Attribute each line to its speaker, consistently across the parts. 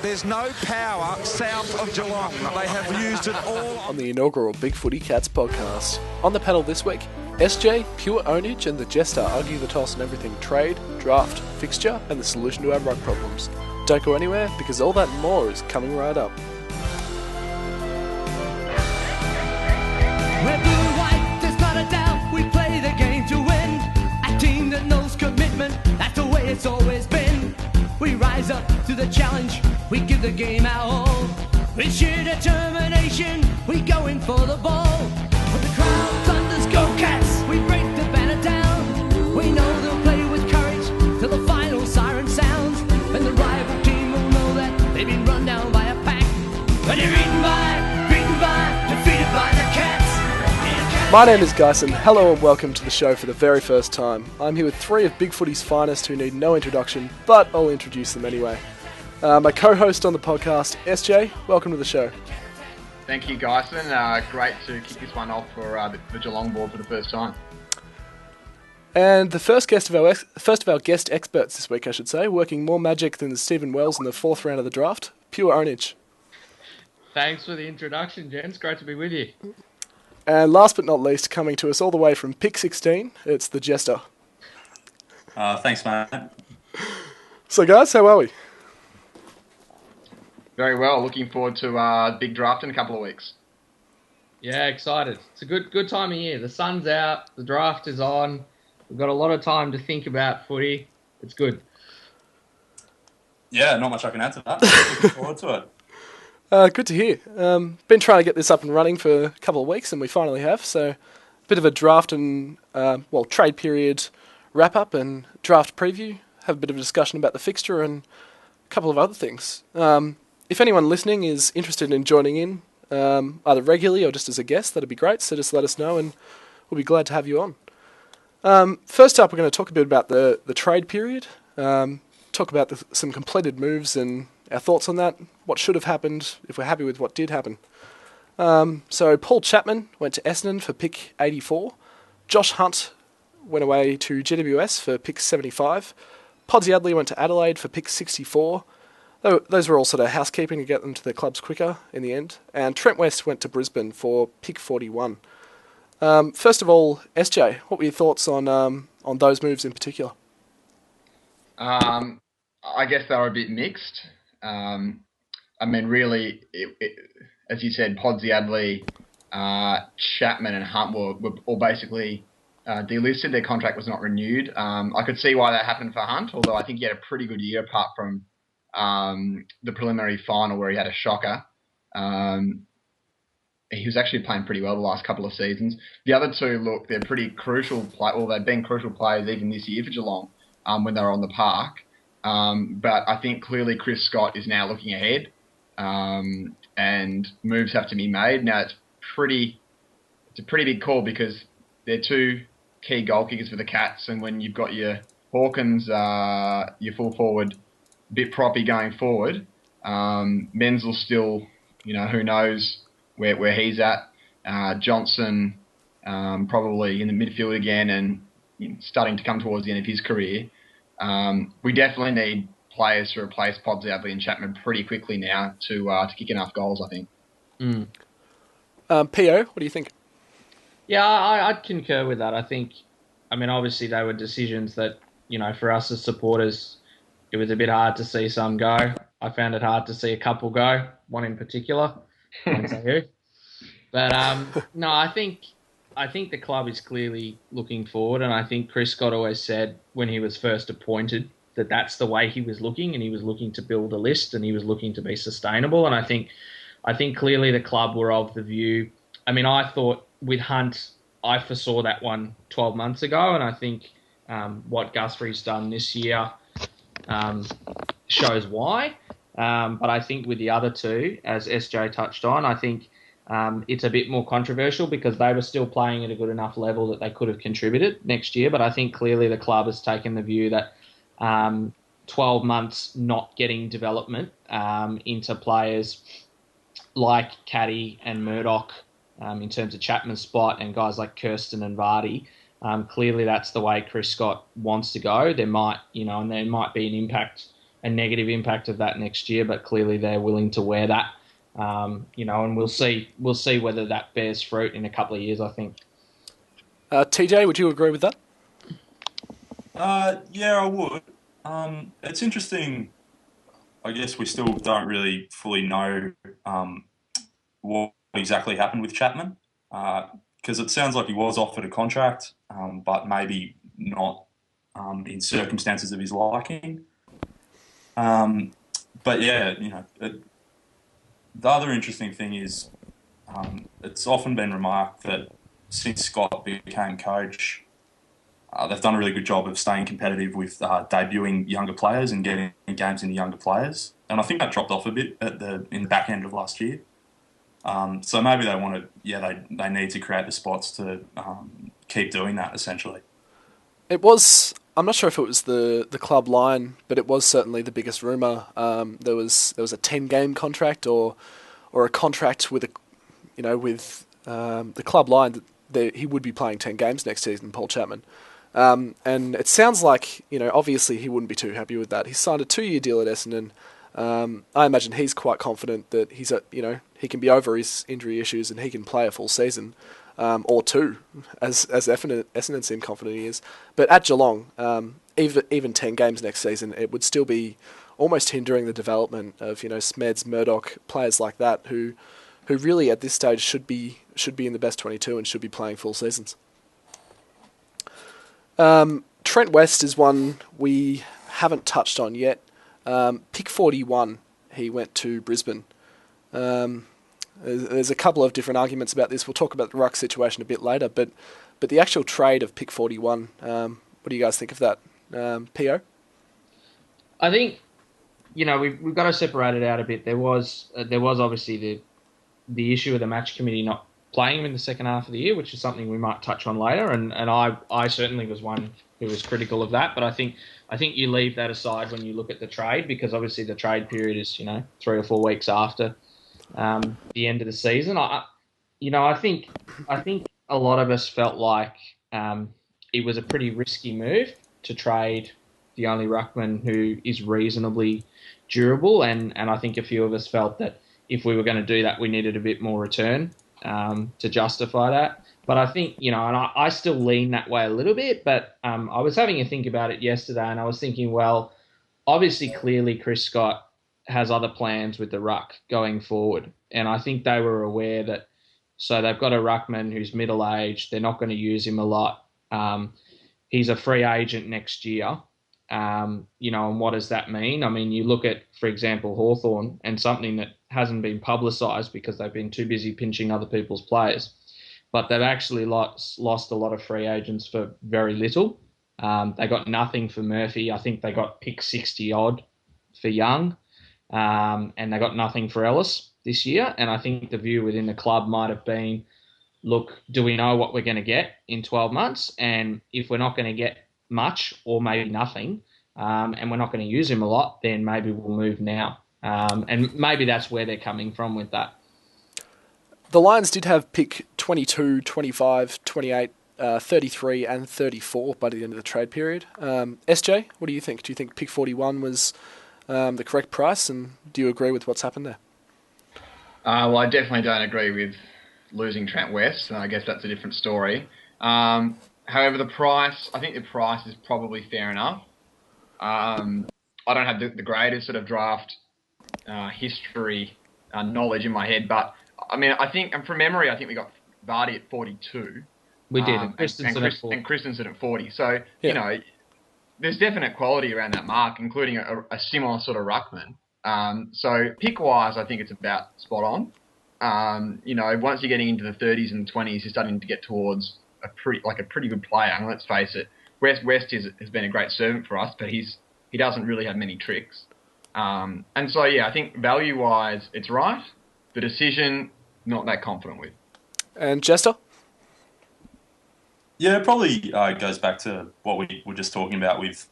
Speaker 1: There's no power south of Geelong. They have used it all
Speaker 2: on the inaugural BigFooty Cats podcast. On the panel this week, SJ, Pure Ownage and TheJester argue the toss on everything trade, draft, fixture and the solution to our ruck problems. Don't go anywhere because all that and more is coming right up.
Speaker 3: We're blue and white, there's not a doubt. We play the game to win. A team that knows commitment, that's the way it's always been. We rise up to the challenge, we give the game our all. With sheer determination, we go in for the ball. When the crowd thunders, go Cats, we break the banner down. We know they'll play with courage till the final siren sounds. And the rival team will know that they've been run down by a pack. But you're beaten by, defeated by the Cats.
Speaker 2: My name is Gysenn. Hello and welcome to the show for the very first time. I'm here with three of BigFooty's finest who need no introduction, but I'll introduce them anyway. My co-host on the podcast, SJ, welcome to the show.
Speaker 4: Thank you, Gysenn. Great to kick this one off for the Geelong board for the first time.
Speaker 2: And the first of our guest experts this week, I should say, working more magic than the Stephen Wells in the fourth round of the draft, Pure Ownage.
Speaker 5: Thanks for the introduction, gents. Great to be with you.
Speaker 2: And last but not least, coming to us all the way from Pick 16, it's TheJester.
Speaker 6: Thanks, mate.
Speaker 2: So guys, how are we?
Speaker 4: Very well. Looking forward to a big draft in a couple of weeks.
Speaker 5: Yeah, excited. It's a good time of year. The sun's out. The draft is on. We've got a lot of time to think about footy. It's good.
Speaker 6: Yeah, not much I can add to that. Looking forward to it.
Speaker 2: Good to hear. Been trying to get this up and running for a couple of weeks, and we finally have. So, a bit of a draft and trade period wrap up and draft preview. Have a bit of a discussion about the fixture and a couple of other things. If anyone listening is interested in joining in, either regularly or just as a guest, that'd be great. So just let us know, and we'll be glad to have you on. First up, we're going to talk a bit about the trade period. Talk about some completed moves and our thoughts on that, what should have happened, if we're happy with what did happen. So Paul Chapman went to Essendon for pick 84. Josh Hunt went away to GWS for pick 75. Podsy Adley went to Adelaide for pick 64. Those were all sort of housekeeping to get them to their clubs quicker in the end. And Trent West went to Brisbane for pick 41. First of all, SJ, what were your thoughts on those moves in particular?
Speaker 4: I guess they were a bit mixed. Really, as you said, Podsy Adley, Chapman and Hunt were all basically delisted. Their contract was not renewed. I could see why that happened for Hunt, although I think he had a pretty good year apart from the preliminary final where he had a shocker. He was actually playing pretty well the last couple of seasons. The other two, look, they're pretty crucial. They've been crucial players even this year for Geelong when they were on the park. But I think clearly Chris Scott is now looking ahead, and moves have to be made. Now it's a pretty big call because they're two key goal kickers for the Cats, and when you've got your Hawkins, your full forward, bit proppy going forward, Menzel still, who knows where he's at. Johnson probably in the midfield again and starting to come towards the end of his career. We definitely need players to replace Podsy Adley and Chapman pretty quickly now to kick enough goals, I think.
Speaker 2: P.O., what do you think?
Speaker 5: Yeah, I'd concur with that. I think, obviously they were decisions that, for us as supporters, it was a bit hard to see some go. I found it hard to see a couple go, one in particular. I won't say who. But, no, I think the club is clearly looking forward, and I think Chris Scott always said when he was first appointed that that's the way he was looking, and he was looking to build a list, and he was looking to be sustainable. And I think clearly the club were of the view. I thought with Hunt, I foresaw that one 12 months ago, and I think what Guthrie's done this year shows why. But I think with the other two, as SJ touched on, I think it's a bit more controversial because they were still playing at a good enough level that they could have contributed next year. But I think clearly the club has taken the view that 12 months not getting development into players like Caddy and Murdoch in terms of Chapman's spot and guys like Kirsten and Vardy. Clearly that's the way Chris Scott wants to go. There might be an a negative impact of that next year, but clearly they're willing to wear that. And we'll see whether that bears fruit in a couple of years, I think.
Speaker 2: TJ, would you agree with that?
Speaker 6: Yeah, I would. It's interesting. I guess we still don't really fully know what exactly happened with Chapman, because it sounds like he was offered a contract, but maybe not in circumstances of his liking. But yeah, the other interesting thing is it's often been remarked that since Scott became coach, they've done a really good job of staying competitive with debuting younger players and getting games into younger players. And I think that dropped off a bit in the back end of last year. So maybe they want to, they need to create the spots to keep doing that, essentially.
Speaker 2: It was, I'm not sure if it was the club line, but it was certainly the biggest rumour. There was a 10-game contract or a contract with the club line that he would be playing 10 games next season, Paul Chapman. And it sounds like, obviously he wouldn't be too happy with that. He signed a 2-year deal at Essendon. I imagine he's quite confident that he can be over his injury issues and he can play a full season, or two, as Essendon seem confident he is. But at Geelong, even 10 games next season, it would still be almost hindering the development of Smeds, Murdoch, players like that who really at this stage should be in the best 22 and should be playing full seasons. Trent West is one we haven't touched on yet. Pick 41, he went to Brisbane. There's a couple of different arguments about this. We'll talk about the Ruck situation a bit later, but the actual trade of pick 41, what do you guys think of that, PO?
Speaker 5: I think we've got to separate it out a bit. There was obviously the issue of the match committee not playing him in the second half of the year, which is something we might touch on later, and I certainly was one who was critical of that. But I think you leave that aside when you look at the trade, because obviously the trade period is 3 or 4 weeks after the end of the season. I think a lot of us felt like it was a pretty risky move to trade the only ruckman who is reasonably durable, and I think a few of us felt that if we were going to do that, we needed a bit more return to justify that. But I think, and I still lean that way a little bit, but I was having a think about it yesterday, and I was thinking, well, obviously, clearly Chris Scott has other plans with the ruck going forward, and I think they were aware that, so they've got a ruckman who's middle-aged, they're not going to use him a lot. He's a free agent next year. And what does that mean? I mean, you look at, for example, Hawthorn, and something that hasn't been publicised because they've been too busy pinching other people's players, but they've actually lost a lot of free agents for very little. They got nothing for Murphy. I think they got pick 60-odd for Young, and they got nothing for Ellis this year. And I think the view within the club might have been, look, do we know what we're going to get in 12 months? And if we're not going to get much or maybe nothing, and we're not going to use him a lot, then maybe we'll move now. And maybe that's where they're coming from with that.
Speaker 2: The Lions did have pick 22, 25, 28, 33 and 34 by the end of the trade period. SJ, what do you think? Do you think pick 41 was the correct price, and do you agree with what's happened there?
Speaker 4: Well, I definitely don't agree with losing Trent West, and I guess that's a different story. However, I think the price is probably fair enough. I don't have the greatest sort of draft history knowledge in my head, but I mean, I think, and from memory, I think we got Vardy at 42.
Speaker 5: We did,
Speaker 4: and Christensen at 40. So, there's definite quality around that mark, including a similar sort of ruckman. So pick-wise, I think it's about spot on. Once you're getting into the 30s and 20s, you're starting to get towards a pretty good player. And let's face it, West has been a great servant for us, but he doesn't really have many tricks. And so, I think value-wise, it's right. The decision, not that confident with.
Speaker 2: And Jester?
Speaker 6: Yeah, it probably goes back to what we were just talking about with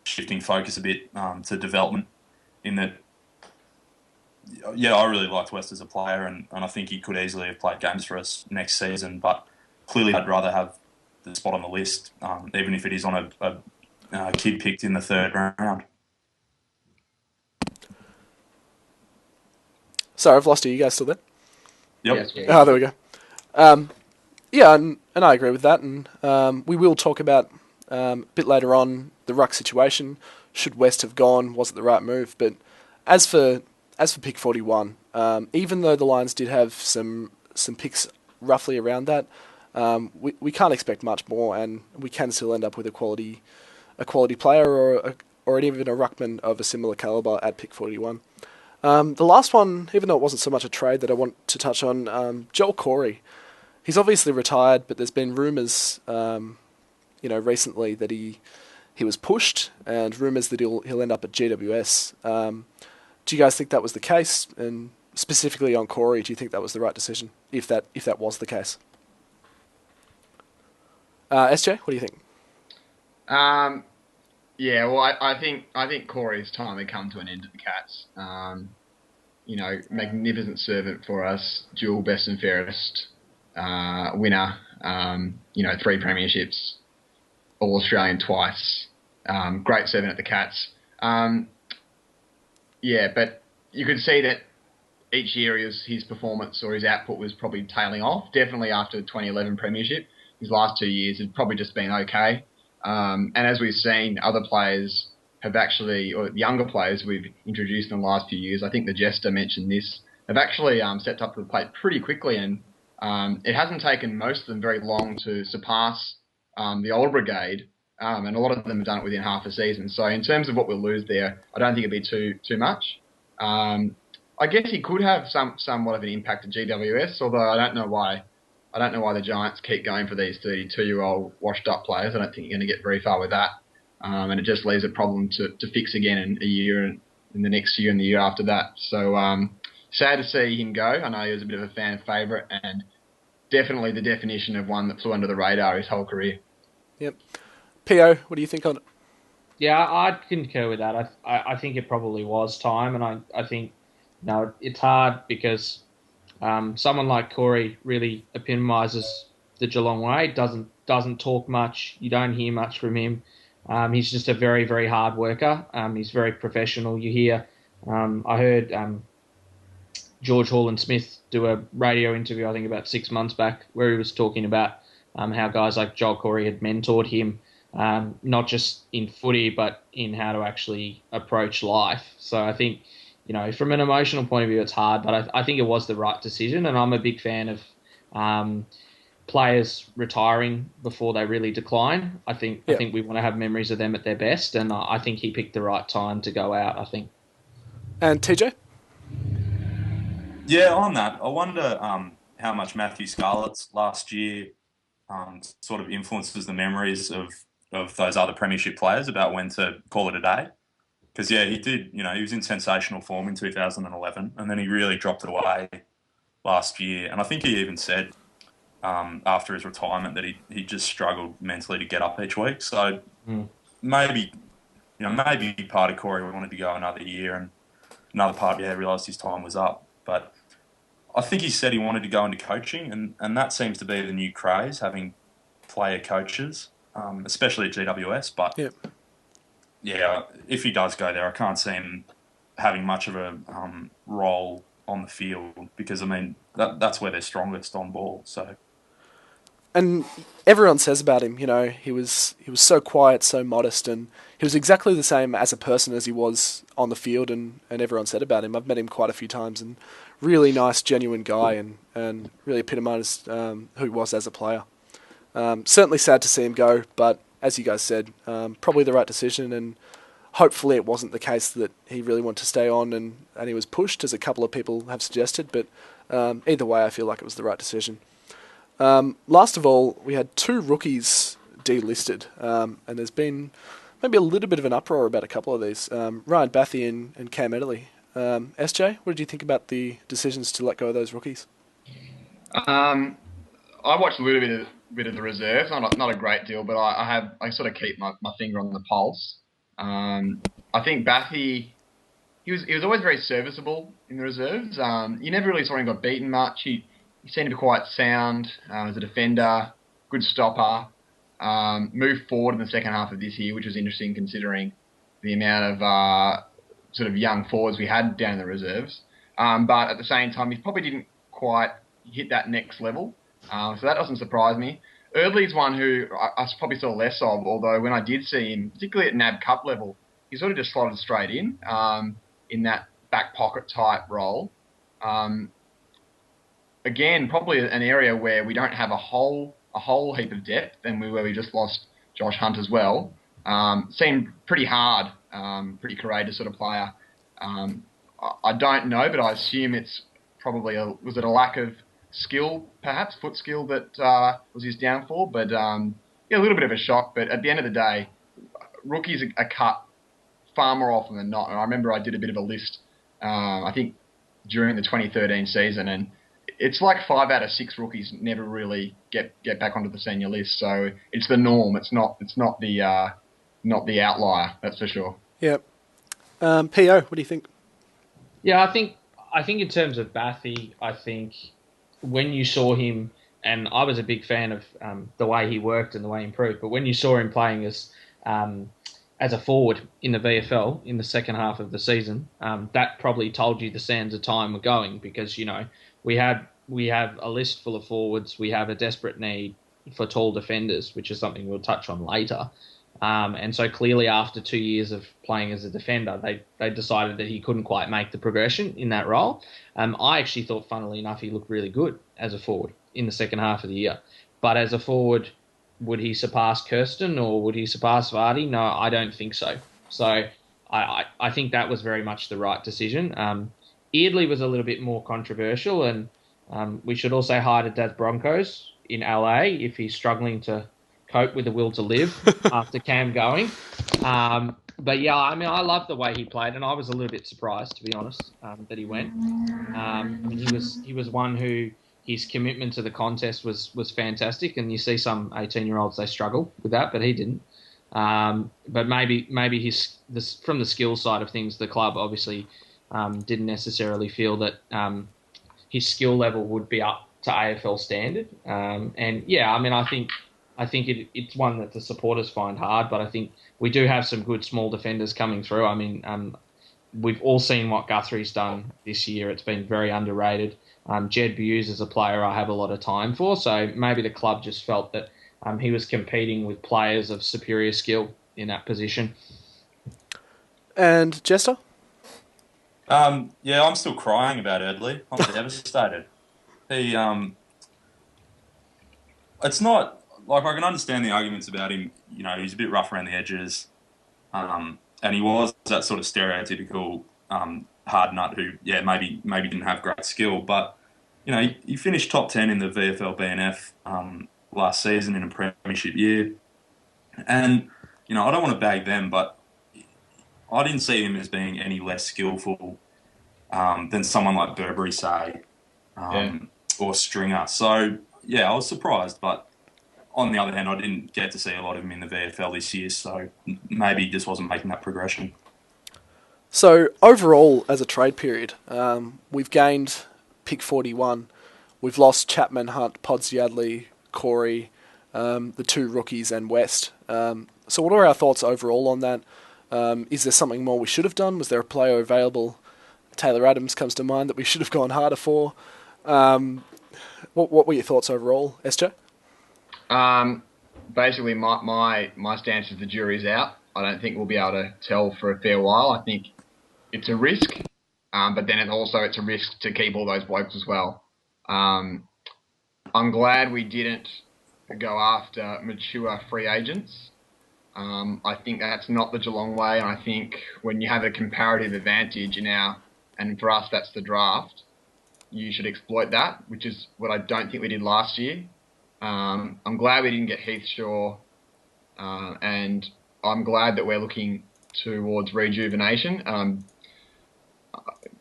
Speaker 6: shifting focus a bit to development, in that, I really liked West as a player, and I think he could easily have played games for us next season, but clearly I'd rather have the spot on the list, even if it is on a kid picked in the third round.
Speaker 2: Sorry, I've lost you. You guys still there?
Speaker 6: Yep.
Speaker 4: Yes, yeah.
Speaker 2: Oh, there we go. Yeah, and I agree with that. And we will talk about a bit later on the Ruck situation. Should West have gone? Was it the right move? But as for pick 41, even though the Lions did have some picks roughly around that, we can't expect much more, and we can still end up with a quality player or even a ruckman of a similar caliber at pick 41. The last one, even though it wasn't so much a trade that I want to touch on, Joel Corey. He's obviously retired, but there's been rumours, recently that he was pushed, and rumours that he'll end up at GWS. Do you guys think that was the case? And specifically on Corey, do you think that was the right decision? If that was the case, SJ, what do you think?
Speaker 4: Yeah, well, I think Corey's time had come to an end at the Cats. Magnificent servant for us, dual best and fairest winner. 3 premierships, All Australian twice. Great servant at the Cats. But you could see that each year his performance or his output was probably tailing off. Definitely after the 2011 premiership, his last 2 years had probably just been okay. And as we've seen, other players have actually, or younger players we've introduced in the last few years, I think TheJester mentioned this, have actually stepped up to the plate pretty quickly, and it hasn't taken most of them very long to surpass the old brigade, and a lot of them have done it within half a season. So in terms of what we'll lose there, I don't think it'd be too much. I guess he could have somewhat of an impact at GWS, although I don't know why the Giants keep going for these 32-year-old washed-up players. I don't think you're going to get very far with that. And it just leaves a problem to fix again in a year, and in the next year and the year after that. So sad to see him go. I know he was a bit of a fan favourite, and definitely the definition of one that flew under the radar his whole career.
Speaker 2: Yep. P.O., what do you think on it?
Speaker 5: Yeah, I'd concur with that. I think it probably was time, and I think it's hard because someone like Corey really epitomises the Geelong way. Doesn't talk much. You don't hear much from him. He's just a very, very hard worker. He's very professional. You hear, I heard George Hall-and-Smith do a radio interview, I think about 6 months back, where he was talking about how guys like Joel Corey had mentored him, not just in footy, but in how to actually approach life. So I think, from an emotional point of view, it's hard, but I think it was the right decision, and I'm a big fan of players retiring before they really decline. I think we want to have memories of them at their best, and I think he picked the right time to go out, I think.
Speaker 2: And TJ?
Speaker 6: Yeah, on that, I wonder how much Matthew Scarlett's last year sort of influences the memories of those other premiership players about when to call it a day. Because, he did, he was in sensational form in 2011, and then he really dropped it away last year. And I think he even said after his retirement that he just struggled mentally to get up each week. So maybe part of Corey wanted to go another year, and another part, realised his time was up. But I think he said he wanted to go into coaching, and that seems to be the new craze, having player coaches, especially at GWS. But if he does go there, I can't see him having much of a role on the field, because that's where they're strongest on ball. So,
Speaker 2: and everyone says about him, he was so quiet, so modest, and he was exactly the same as a person as he was on the field, and everyone said about him. I've met him quite a few times, and really nice, genuine guy, and really epitomised who he was as a player. Certainly sad to see him go, but as you guys said, probably the right decision, and hopefully it wasn't the case that he really wanted to stay on and he was pushed, as a couple of people have suggested, but either way, I feel like it was the right decision. Last of all, we had 2 rookies delisted, and there's been maybe a little bit of an uproar about a couple of these. Ryan Bathy and Cam Ederle. SJ, what did you think about the decisions to let go of those rookies?
Speaker 4: I watched a little bit of the reserves, not a great deal, but I sort of keep my finger on the pulse. I think Bathy, he was always very serviceable in the reserves. You never really saw him got beaten much. He seemed to be quite sound as a defender, good stopper. Moved forward in the second half of this year, which was interesting considering the amount of sort of young forwards we had down in the reserves. But at the same time, he probably didn't quite hit that next level. So that doesn't surprise me. Eardley's one who I probably saw less of, although when I did see him, particularly at NAB Cup level, he sort of just slotted straight in that back pocket type role. Again, probably an area where we don't have a whole heap of depth, and where we just lost Josh Hunt as well. Seemed pretty hard, pretty courageous sort of player. I don't know, but I assume it's probably was it a lack of skill, perhaps foot skill that was his downfall. But a little bit of a shock. But at the end of the day, rookies are cut far more often than not. And I remember I did a bit of a list, I think during the 2013 season, and it's like 5 out of 6 rookies never really get back onto the senior list. So it's the norm. It's not the outlier. That's for sure.
Speaker 2: Yep. PO, what do you think?
Speaker 5: Yeah, I think in terms of Bathy, I think when you saw him, and I was a big fan of the way he worked and the way he improved, but when you saw him playing as a forward in the VFL in the second half of the season, that probably told you the sands of time were going, because we have a list full of forwards, we have a desperate need for tall defenders, which is something we'll touch on later. And so clearly after 2 years of playing as a defender, they decided that he couldn't quite make the progression in that role. I actually thought, funnily enough, he looked really good as a forward in the second half of the year. But as a forward, would he surpass Kirsten or would he surpass Vardy? No, I don't think so. So I think that was very much the right decision. Eardley was a little bit more controversial, and we should also hi to Daz Broncos in LA if he's struggling to cope with the will to live after Cam going. But yeah, I mean, I love the way he played, and I was a little bit surprised, to be honest, that he went. I mean, he was one who his commitment to the contest was fantastic, and you see some 18-year-olds, they struggle with that, but he didn't. But maybe from the skill side of things, the club obviously didn't necessarily feel that his skill level would be up to AFL standard. And yeah, I mean, I think it's one that the supporters find hard, but I think we do have some good small defenders coming through. I mean, we've all seen what Guthrie's done this year. It's been very underrated. Jed Buse is a player I have a lot of time for, so maybe the club just felt that he was competing with players of superior skill in that position.
Speaker 2: And Jester?
Speaker 6: Yeah, I'm still crying about Eardley. I'm devastated. It's not... Like, I can understand the arguments about him. He's a bit rough around the edges, and he was that sort of stereotypical hard nut who, maybe didn't have great skill. But he finished top 10 in the VFL BNF last season in a premiership year, and I don't want to bag them, but I didn't see him as being any less skillful than someone like Burberry, say, or Stringer. So I was surprised, but on the other hand, I didn't get to see a lot of him in the VFL this year, so maybe he just wasn't making that progression.
Speaker 2: So overall, as a trade period, we've gained pick 41. We've lost Chapman, Hunt, Pods Yadley, Corey, the 2 rookies, and West. So what are our thoughts overall on that? Is there something more we should have done? Was there a player available? Taylor Adams comes to mind that we should have gone harder for. What were your thoughts overall, SJ?
Speaker 4: Basically, my stance is the jury's out. I don't think we'll be able to tell for a fair while. I think it's a risk, but then it's a risk to keep all those blokes as well. I'm glad we didn't go after mature free agents. I think that's not the Geelong way, and I think when you have a comparative advantage and for us that's the draft, you should exploit that, which is what I don't think we did last year. I'm glad we didn't get Heath Shaw, and I'm glad that we're looking towards rejuvenation.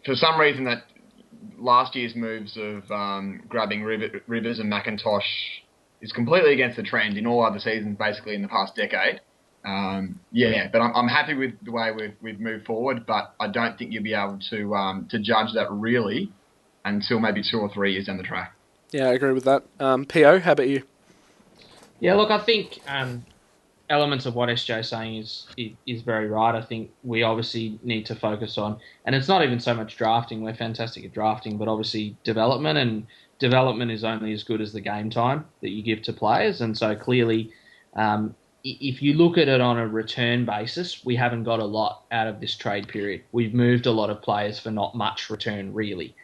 Speaker 4: For some reason, that last year's moves of grabbing Rivers and McIntosh is completely against the trend in all other seasons, basically in the past decade. But I'm happy with the way we've moved forward, but I don't think you'll be able to judge that really until maybe 2 or 3 years down the track.
Speaker 2: Yeah, I agree with that. PO, how about you?
Speaker 5: Yeah, look, I think elements of what SJ's saying is very right. I think we obviously need to focus on, and it's not even so much drafting. We're fantastic at drafting, but obviously development, and development is only as good as the game time that you give to players. And so clearly, if you look at it on a return basis, we haven't got a lot out of this trade period. We've moved a lot of players for not much return, really.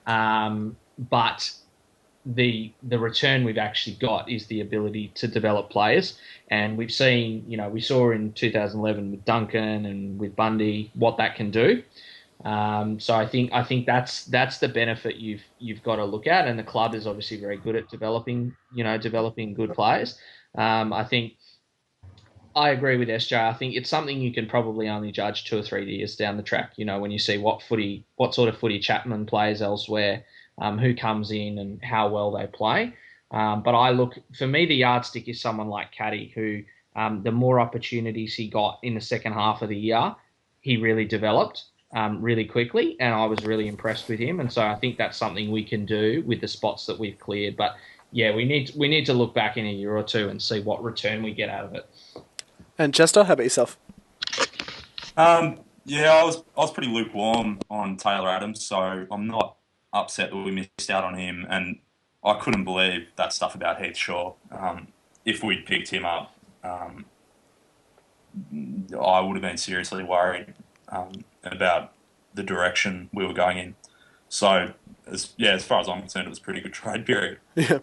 Speaker 5: But the return we've actually got is the ability to develop players. And we've seen, we saw in 2011 with Duncan and with Bundy what that can do. So I think that's the benefit you've got to look at. And the club is obviously very good at developing good players. I agree with SJ. I think it's something you can probably only judge 2 or 3 years down the track. When you see what sort of footy Chapman plays elsewhere, who comes in and how well they play. But for me, the yardstick is someone like Caddy, who the more opportunities he got in the second half of the year, he really developed really quickly, and I was really impressed with him. And so I think that's something we can do with the spots that we've cleared. But yeah, we need to look back in a year or two and see what return we get out of it.
Speaker 2: And Chester, how about yourself?
Speaker 6: Yeah, I was pretty lukewarm on Taylor Adams, so I'm not upset that we missed out on him, and I couldn't believe that stuff about Heath Shaw. If we'd picked him up, I would have been seriously worried about the direction we were going in. So, as far as I'm concerned, it was a pretty good trade period.
Speaker 2: Yeah.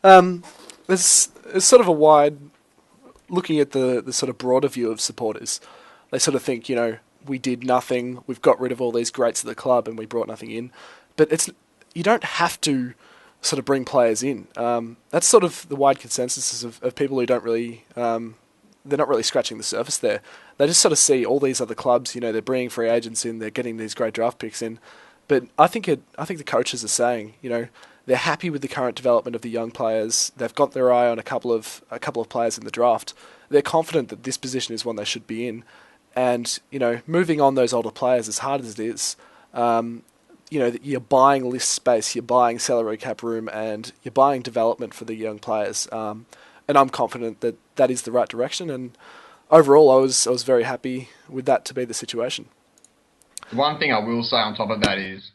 Speaker 2: There's sort of a wide, looking at the sort of broader view of supporters, they sort of think, we did nothing, we've got rid of all these greats of the club and we brought nothing in. But you don't have to sort of bring players in. That's sort of the wide consensus of people who don't really, they're not really scratching the surface there. They just sort of see all these other clubs, they're bringing free agents in, they're getting these great draft picks in. But I think the coaches are saying, they're happy with the current development of the young players. They've got their eye on a couple of players in the draft. They're confident that this position is one they should be in. And, moving on those older players, as hard as it is, you're buying list space, you're buying salary cap room, and you're buying development for the young players. And I'm confident that that is the right direction. And overall, I was very happy with that to be the situation.
Speaker 4: One thing I will say on top of that is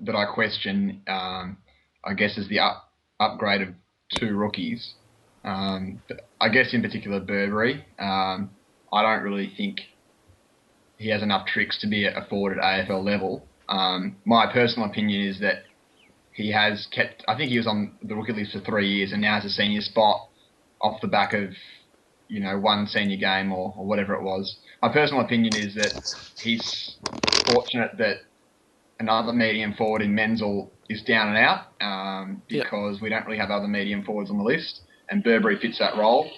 Speaker 4: that I question, I guess, is the upgrade of 2 rookies. I guess in particular Burberry. I don't really think he has enough tricks to be afforded AFL level. My personal opinion is that he has kept, I think he was on the rookie list for 3 years and now has a senior spot off the back of, one senior game or whatever it was. My personal opinion is that he's fortunate that another medium forward in Menzel is down and out because we don't really have other medium forwards on the list, and Burberry fits that role.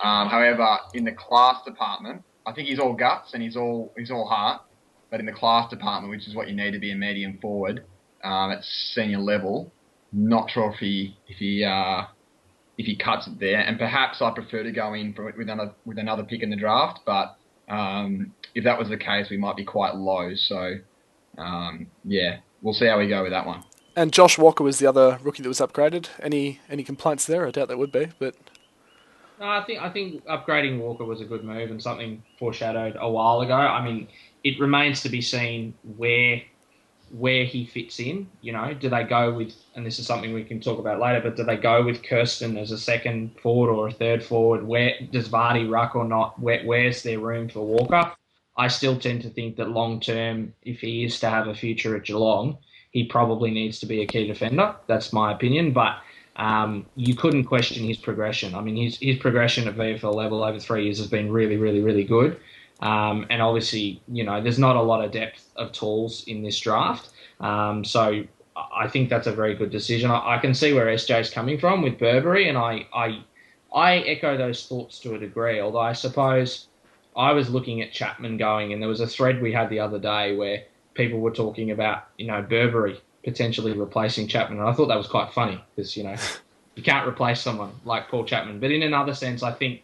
Speaker 4: However, in the class department, I think he's all guts and he's all heart, but in the class department, which is what you need to be a medium forward at senior level, not sure if he cuts it there. And perhaps I prefer to go in with another pick in the draft, but if that was the case, we might be quite low. So we'll see how we go with that one.
Speaker 2: And Josh Walker was the other rookie that was upgraded. Any complaints there? I doubt that would be, but
Speaker 5: no, I think upgrading Walker was a good move and something foreshadowed a while ago. I mean, it remains to be seen where he fits in. Do they go with, and this is something we can talk about later, but do they go with Kirsten as a second forward or a third forward? Where does Vardy ruck or not? Where's there room for Walker? I still tend to think that long term, if he is to have a future at Geelong, he probably needs to be a key defender. That's my opinion, but you couldn't question his progression. I mean, his progression at VFL level over 3 years has been really, really, really good. And obviously, there's not a lot of depth of tools in this draft. So I think that's a very good decision. I can see where SJ's coming from with Burberry, and I echo those thoughts to a degree, although I suppose I was looking at Chapman going, and there was a thread we had the other day where people were talking about, Burberry potentially replacing Chapman. And I thought that was quite funny because, you can't replace someone like Paul Chapman. But in another sense, I think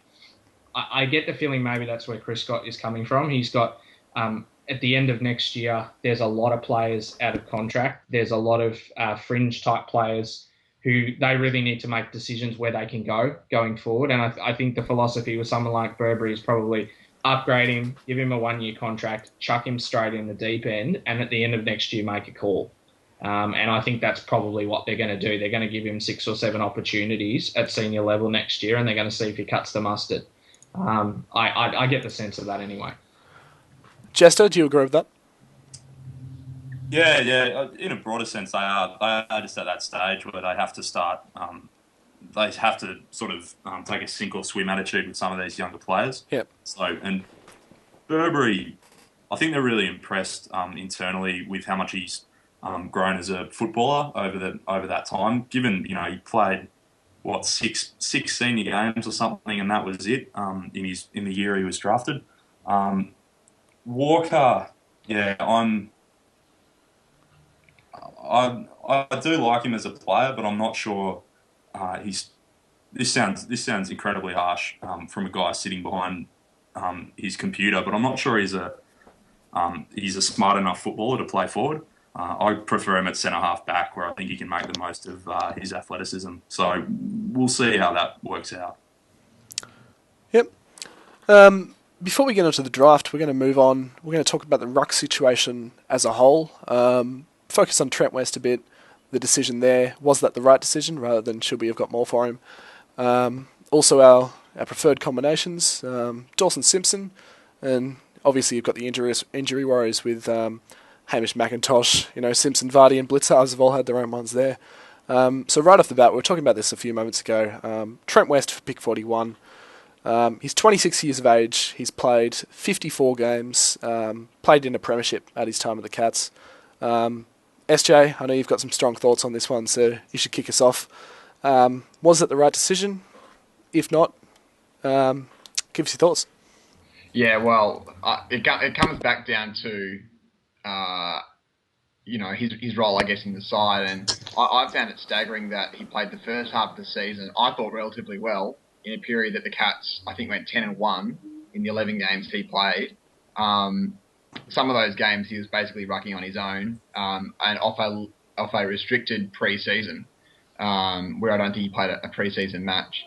Speaker 5: I get the feeling maybe that's where Chris Scott is coming from. He's got, at the end of next year, there's a lot of players out of contract. There's a lot of fringe type players who they really need to make decisions where they can go going forward. And I think the philosophy with someone like Burberry is probably upgrade him, give him a 1-year contract, chuck him straight in the deep end, and at the end of next year make a call. And I think that's probably what they're going to do. They're going to give him 6 or 7 opportunities at senior level next year, and they're going to see if he cuts the mustard. I get the sense of that anyway.
Speaker 2: Jester, do you agree with that?
Speaker 6: Yeah. In a broader sense, they are just at that stage where they have to start. They have to sort of take a sink or swim attitude with some of these younger players.
Speaker 2: Yep.
Speaker 6: So, and Burberry, I think they're really impressed internally with how much he's grown as a footballer over that time. Given he played six senior games or something, and that was it in the year he was drafted. Walker, yeah, I do like him as a player, but I'm not sure this sounds incredibly harsh from a guy sitting behind his computer, but I'm not sure he's a smart enough footballer to play forward. I prefer him at centre half back, where I think he can make the most of his athleticism. So we'll see how that works out.
Speaker 2: Yep. Before we get into the draft, we're going to move on. We're going to talk about the ruck situation as a whole. Focus on Trent West a bit. The decision there, was that the right decision, rather than should we have got more for him? Also our preferred combinations, Dawson Simpson, and obviously you've got the injury worries with Hamish McIntosh. Simpson, Vardy and Blitzars have all had their own ones there. So right off the bat, we were talking about this a few moments ago. Trent West for pick 41. He's 26 years of age. He's played 54 games, played in a premiership at his time at the Cats. SJ, I know you've got some strong thoughts on this one, so you should kick us off. Was it the right decision? If not, give us your thoughts.
Speaker 4: Yeah, well, it comes back down to his role, I guess, in the side, and I found it staggering that he played the first half of the season, I thought, relatively well, in a period that the Cats, I think, went 10-1 in the 11 games he played. Some of those games he was basically rucking on his own, and off a restricted pre-season, where I don't think he played a pre-season match.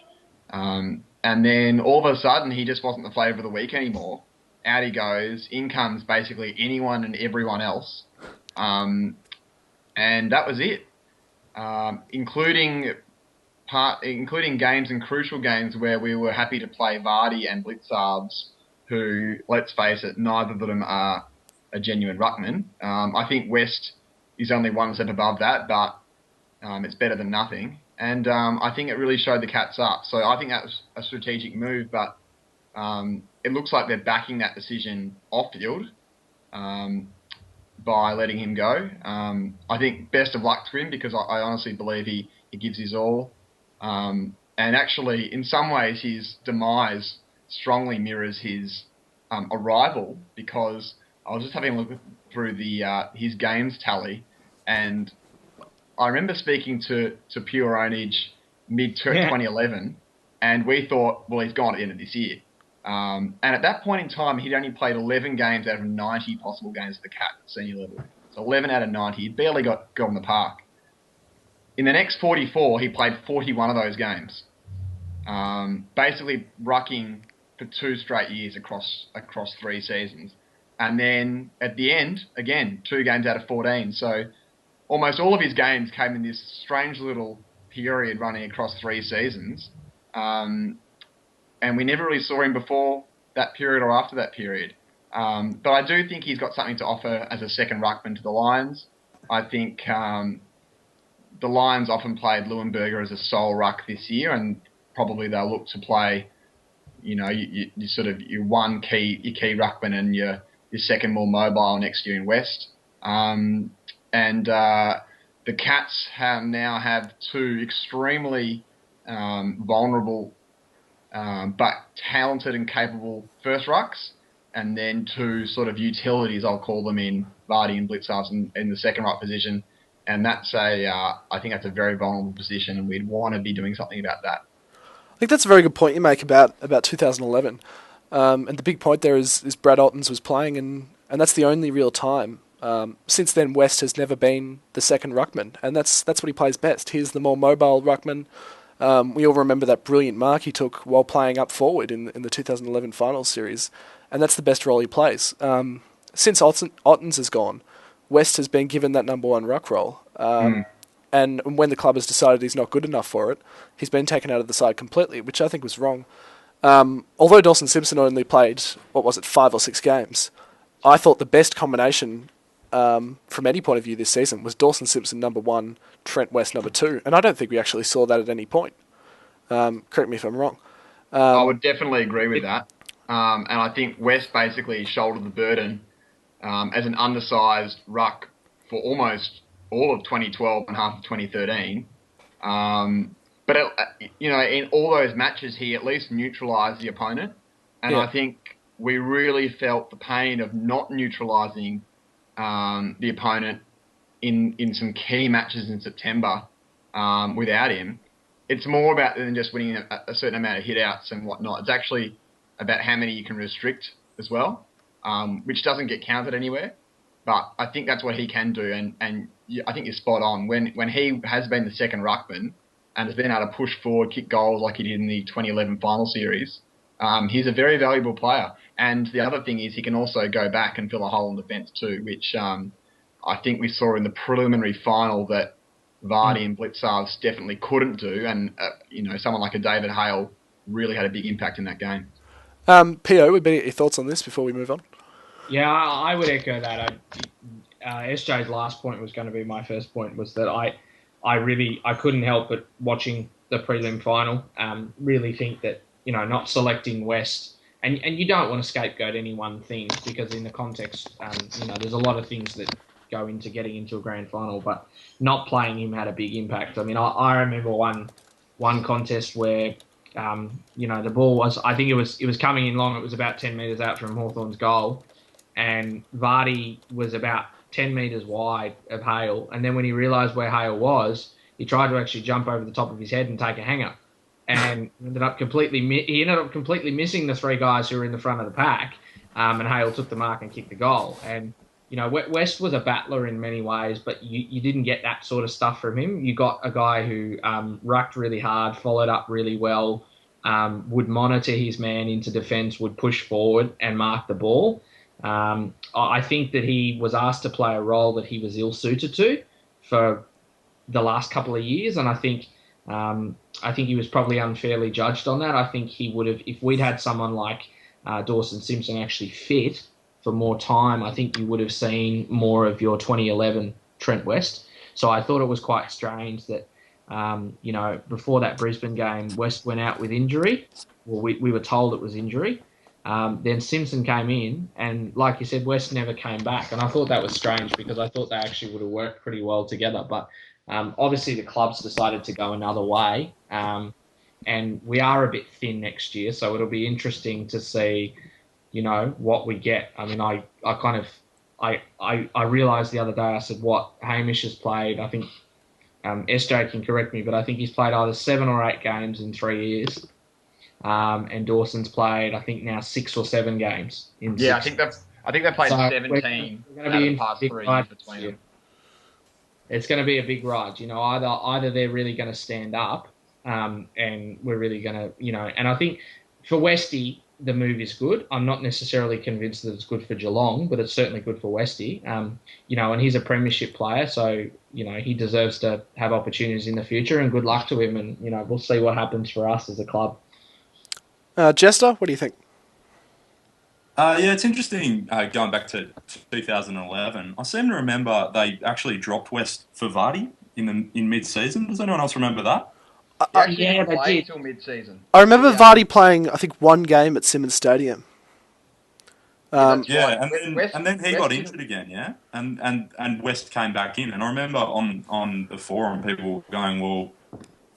Speaker 4: And then all of a sudden, he just wasn't the flavour of the week anymore. Out he goes. In comes basically anyone and everyone else. And that was it. Including games and crucial games where we were happy to play Vardy and Blitzarves, who, let's face it, neither of them are a genuine ruckman. I think West is only one step above that, but it's better than nothing. And I think it really showed the Cats up. So I think that was a strategic move, but it looks like they're backing that decision off-field by letting him go. I think best of luck to him, because I honestly believe he gives his all. And actually, in some ways, his demise strongly mirrors his arrival, because I was just having a look through his games tally, and I remember speaking to Pure Ownage mid-2011, and we thought, well, he's gone at the end of this year. And at that point in time, he'd only played 11 games out of 90 possible games at the Cat senior level. So 11 out of 90. He'd barely got in the park. In the next 44, he played 41 of those games. Basically rucking for 2 straight years across 3 seasons. And then at the end, again, 2 games out of 14. So almost all of his games came in this strange little period running across 3 seasons. And we never really saw him before that period or after that period. But I do think he's got something to offer as a second ruckman to the Lions. I think the Lions often played Leuenberger as a sole ruck this year, and probably they'll look to play, your key ruckman and your second more mobile next year in West. And the Cats now have 2 extremely vulnerable but talented and capable first rucks, and then 2 sort of utilities, I'll call them, in Vardy and Blitzarves in the second ruck position. And that's I think that's a very vulnerable position, and we'd want to be doing something about that.
Speaker 2: I think that's a very good point you make about 2011. And the big point there is Brad Ottens was playing, and that's the only real time Since then, West has never been the second ruckman, and that's what he plays best. He's the more mobile ruckman. We all remember that brilliant mark he took while playing up forward in the 2011 finals series, and that's the best role he plays. Since Ottens has gone, West has been given that number one ruck role. And when the club has decided he's not good enough for it, he's been taken out of the side completely, which I think was wrong. Although Dawson Simpson only played, 5 or 6 games, I thought the best combination from any point of view this season was Dawson Simpson number 1, Trent West number 2, and I don't think we actually saw that at any point. Correct me if I'm wrong.
Speaker 4: I would definitely agree with that. And I think West basically shouldered the burden as an undersized ruck for almost all of 2012 and half of 2013. But in all those matches, he at least neutralised the opponent. And I think we really felt the pain of not neutralising the opponent in some key matches in September without him. It's more about than just winning a certain amount of hit-outs and whatnot. It's actually about how many you can restrict as well, which doesn't get counted anywhere. But I think that's what he can do, and I think you're spot on. When he has been the second ruckman and has been able to push forward, kick goals like he did in the 2011 final series, he's a very valuable player. And the other thing is he can also go back and fill a hole in defence too, which I think we saw in the preliminary final that Vardy and Blitzars definitely couldn't do, and someone like a David Hale really had a big impact in that game.
Speaker 2: P.O., would be your thoughts on this before we move on?
Speaker 5: Yeah, I would echo that. SJ's last point was going to be my first point, was that I couldn't help but watching the prelim final, really think that, not selecting West, and you don't want to scapegoat any one thing, because in the context, there's a lot of things that go into getting into a grand final, but not playing him had a big impact. I mean, I remember one contest where, the ball was, I think it was coming in long, it was about 10 metres out from Hawthorn's goal, and Vardy was about 10 metres wide of Hale, and then when he realised where Hale was, he tried to actually jump over the top of his head and take a hanger, and ended up completely missing the 3 guys who were in the front of the pack, and Hale took the mark and kicked the goal. And West was a battler in many ways, but you didn't get that sort of stuff from him. You got a guy who rucked really hard, followed up really well, would monitor his man into defence, would push forward and mark the ball. I think that he was asked to play a role that he was ill-suited to for the last couple of years, and I think he was probably unfairly judged on that. I think he would have, if we'd had someone like Dawson Simpson actually fit for more time, I think you would have seen more of your 2011 Trent West. So I thought it was quite strange that, before that Brisbane game, West went out with injury. Well, we were told it was injury. Then Simpson came in, and like you said, West never came back. And I thought that was strange, because I thought they actually would have worked pretty well together. But obviously the clubs decided to go another way. And we are a bit thin next year, so it'll be interesting to see, what we get. I mean, I realised the other day, I said, what Hamish has played, I think SJ can correct me, but I think he's played either 7 or 8 games in 3 years. And Dawson's played, I think, now 6 or 7 games. I
Speaker 4: think they played 17.
Speaker 5: We're going to be in past 3 years between them. It's going to be a big ride. Either they're really going to stand up, and we're really going to, and I think for Westy, the move is good. I'm not necessarily convinced that it's good for Geelong, but it's certainly good for Westy. And he's a premiership player, so, he deserves to have opportunities in the future, and good luck to him. And, we'll see what happens for us as a club.
Speaker 2: Jester, what do you think?
Speaker 6: It's interesting going back to 2011. I seem to remember they actually dropped West for Vardy in mid-season. Does anyone else remember that?
Speaker 4: They did till mid-season.
Speaker 2: I remember Vardy playing, I think, 1 game at Simmons Stadium.
Speaker 6: And then he got injured again, yeah? And West came back in. And I remember on the forum people going, well,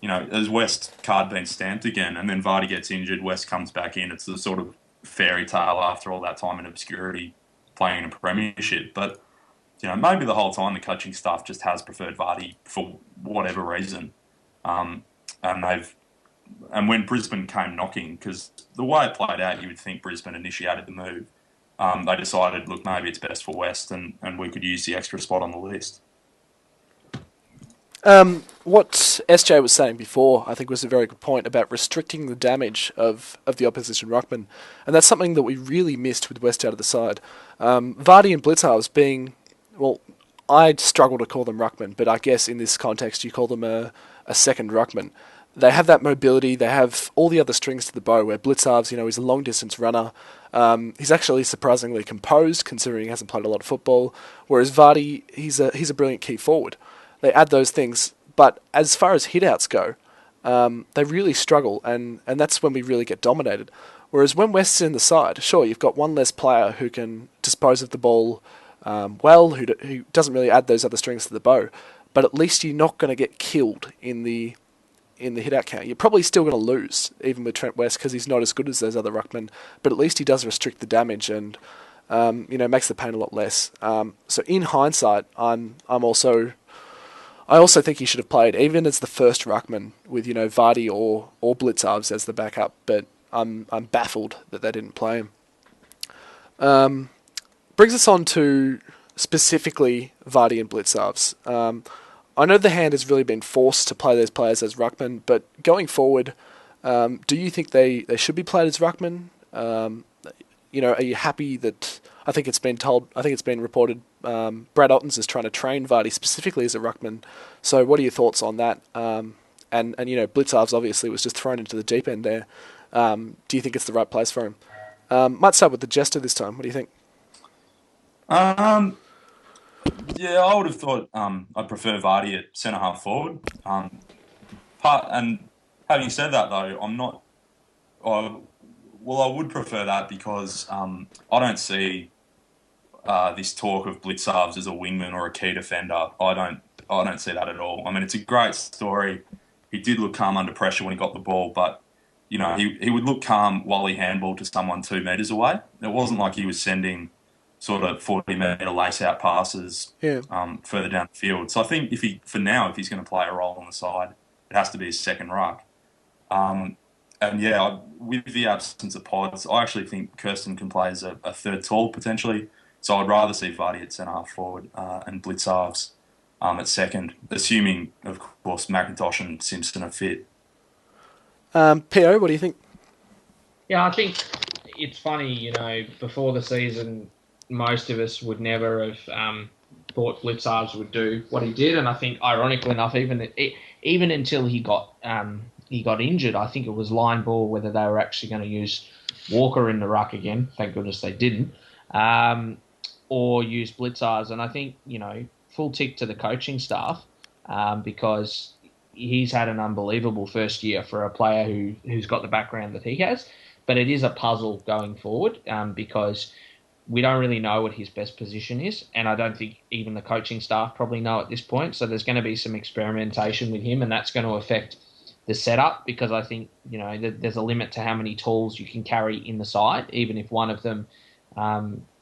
Speaker 6: has West card been stamped again? And then Vardy gets injured, West comes back in. It's the sort of fairy tale after all that time in obscurity playing in a premiership. But, maybe the whole time the coaching staff just has preferred Vardy for whatever reason. And when Brisbane came knocking, because the way it played out, you would think Brisbane initiated the move. they decided, look, maybe it's best for West, and we could use the extra spot on the list.
Speaker 2: What SJ was saying before, I think, was a very good point about restricting the damage of the opposition ruckman, and that's something that we really missed with West out of the side. Vardy and Blitzarves being, well, I'd struggle to call them ruckman, but I guess in this context you call them a second ruckman. They have that mobility, they have all the other strings to the bow, where Blitzarves, is a long-distance runner. He's actually surprisingly composed, considering he hasn't played a lot of football, whereas Vardy, he's a brilliant key forward. They add those things, but as far as hit-outs go, they really struggle, and that's when we really get dominated. Whereas when West's in the side, sure, you've got one less player who can dispose of the ball who doesn't really add those other strings to the bow, but at least you're not going to get killed in the hit-out count. You're probably still going to lose, even with Trent West, because he's not as good as those other ruckmen, but at least he does restrict the damage and makes the pain a lot less. So in hindsight, I also think he should have played, even as the first ruckman, with Vardy or Blitzarves as the backup. But I'm baffled that they didn't play him. Brings us on to specifically Vardy and Blitzarves. I know the hand has really been forced to play those players as ruckman, but going forward, do you think they should be played as ruckman? Are you happy that? I think it's been reported Brad Ottens is trying to train Vardy specifically as a ruckman. So what are your thoughts on that? And Blitzarves obviously was just thrown into the deep end there. Do you think it's the right place for him? Might start with TheJester this time. What do you think?
Speaker 6: Yeah, I would have thought I'd prefer Vardy at centre half forward. And having said that, though, I'm not. Well, I would prefer that because I don't see this talk of Blitzarves as a wingman or a key defender. I don't see that at all. I mean, it's a great story. He did look calm under pressure when he got the ball, but he would look calm while he handballed to someone 2 metres away. It wasn't like he was sending sort of 40-metre lace-out passes further down the field. So I think if he's going to play a role on the side, it has to be his second ruck. With the absence of Pods, I actually think Kirsten can play as a third tall potentially. So I'd rather see Vardy at centre half forward and Blitzarves at second, assuming, of course, McIntosh and Simpson are fit.
Speaker 2: PO, what do you think?
Speaker 5: Yeah, I think it's funny, before the season, most of us would never have thought Blitzarves would do what he did, and I think, ironically enough, even until he got injured, I think it was line ball whether they were actually going to use Walker in the ruck again. Thank goodness they didn't. Or use Blitzarves, and I think full tick to the coaching staff because he's had an unbelievable first year for a player who's got the background that he has. But it is a puzzle going forward because we don't really know what his best position is, and I don't think even the coaching staff probably know at this point. So there's going to be some experimentation with him, and that's going to affect the setup because I think there's a limit to how many tools you can carry in the side, even if one of them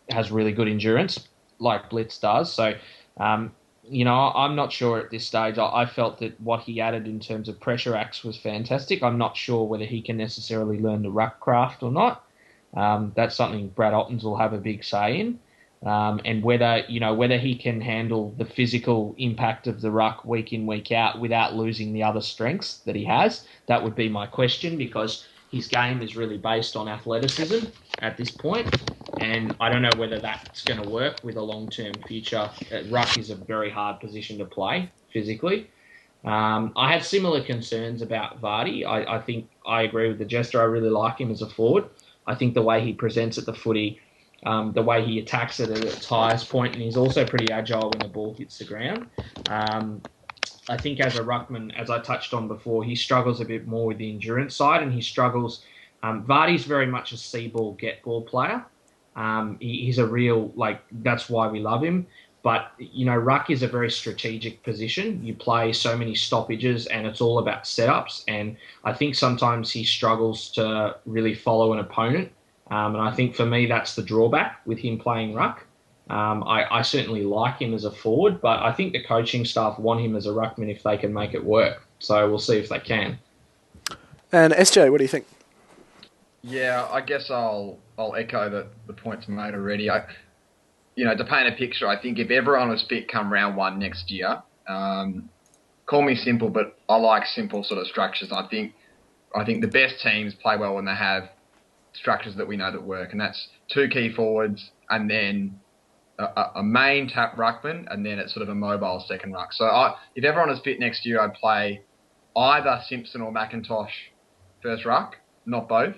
Speaker 5: has really good endurance like Blitz does. So I'm not sure at this stage. I felt that what he added in terms of pressure acts was fantastic. I'm not sure whether he can necessarily learn the ruck craft or not. That's something Brad Ottens will have a big say in. And whether he can handle the physical impact of the ruck week in, week out without losing the other strengths that he has, that would be my question because his game is really based on athleticism at this point. And I don't know whether that's going to work with a long-term future. Ruck is a very hard position to play physically. I have similar concerns about Vardy. I think I agree with TheJester. I really like him as a forward. I think the way he presents at the footy, the way he attacks it at its highest point, and he's also pretty agile when the ball hits the ground. I think as a ruckman, as I touched on before, he struggles a bit more with the endurance side, and he struggles. Vardy's very much a see ball, get ball player. He's a real, that's why we love him. But, ruck is a very strategic position. You play so many stoppages and it's all about setups. And I think sometimes he struggles to really follow an opponent. And I think for me, that's the drawback with him playing ruck. I certainly like him as a forward, but I think the coaching staff want him as a ruckman if they can make it work. So we'll see if they can.
Speaker 2: And SJ, what do you think?
Speaker 4: Yeah, I guess I'll echo the points made already. To paint a picture, I think if everyone was fit come round one next year, call me simple, but I like simple sort of structures. I think the best teams play well when they have structures that we know that work, and that's two key forwards and then a main tap ruckman, and then it's sort of a mobile second ruck. So if everyone is fit next year, I'd play either Simpson or McIntosh first ruck, not both.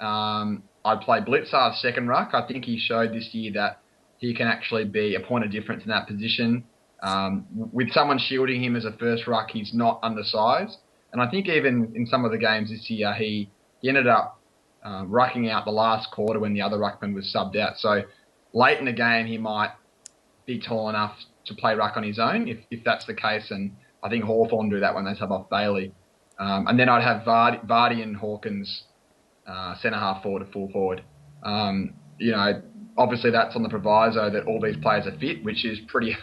Speaker 4: I'd play Blitzar second ruck. I think he showed this year that he can actually be a point of difference in that position. With someone shielding him as a first ruck, he's not undersized. And I think even in some of the games this year, he ended up rucking out the last quarter when the other ruckman was subbed out. So late in the game, he might be tall enough to play ruck on his own, if that's the case. And I think Hawthorn do that when they sub off Bailey. And then I'd have Vardy and Hawkins centre half forward to full forward. Obviously that's on the proviso that all these players are fit, which is pretty.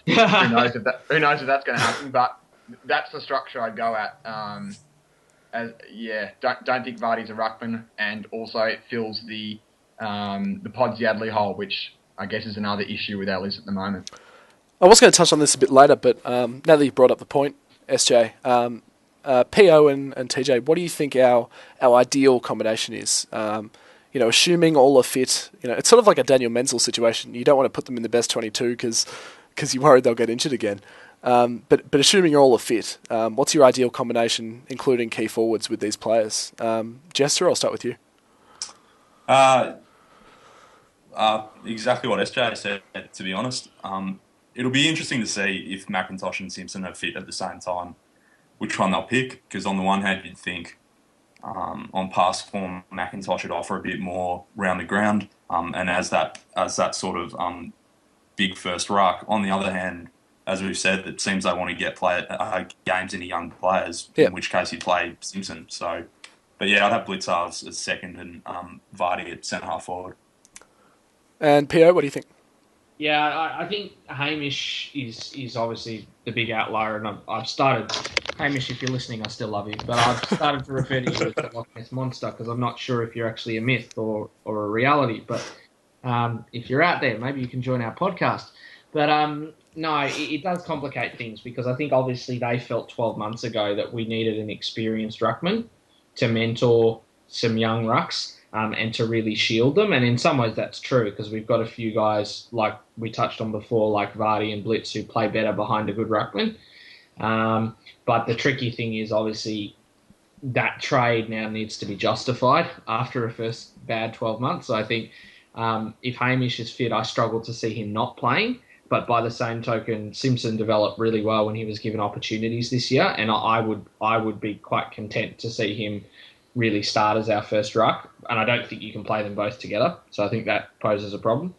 Speaker 4: who knows if that's going to happen? But that's the structure I'd go at. Don't think Vardy's a ruckman, and also it fills the Podsiadly hole, which I guess is another issue with Ellis at the moment.
Speaker 2: I was going to touch on this a bit later, but now that you've brought up the point, SJ, PO and TJ, what do you think our ideal combination is? Assuming all are fit, it's sort of like a Daniel Menzel situation. You don't want to put them in the best 22 because you're worried they'll get injured again. But assuming all are fit, what's your ideal combination, including key forwards with these players? Jester, I'll start with you.
Speaker 6: Exactly what SJ said, to be honest. It'll be interesting to see if McIntosh and Simpson are fit at the same time, which one they'll pick, because on the one hand you'd think on past form McIntosh would offer a bit more round the ground, and as that sort of big first ruck. On the other hand, as we've said, it seems they want to get games into young players, in which case you'd play Simpson. But yeah, I'd have Blitzar as second and Vardy at centre half forward.
Speaker 2: And PO, what do you think?
Speaker 5: Yeah, I think Hamish is obviously the big outlier, and I've started... Hamish, if you're listening, I still love you, but I've started to refer to you as the Loch Ness Monster, because I'm not sure if you're actually a myth or a reality, but if you're out there, maybe you can join our podcast. But no, it does complicate things, because I think obviously they felt 12 months ago that we needed an experienced ruckman to mentor some young rucks. And to really shield them. And in some ways that's true, because we've got a few guys, like we touched on before, like Vardy and Blitz, who play better behind a good ruckman. But the tricky thing is obviously that trade now needs to be justified after a first bad 12 months. So I think if Hamish is fit, I struggle to see him not playing. But by the same token, Simpson developed really well when he was given opportunities this year. And I would be quite content to see him really start as our first ruck, and I don't think you can play them both together, so I think that poses a problem.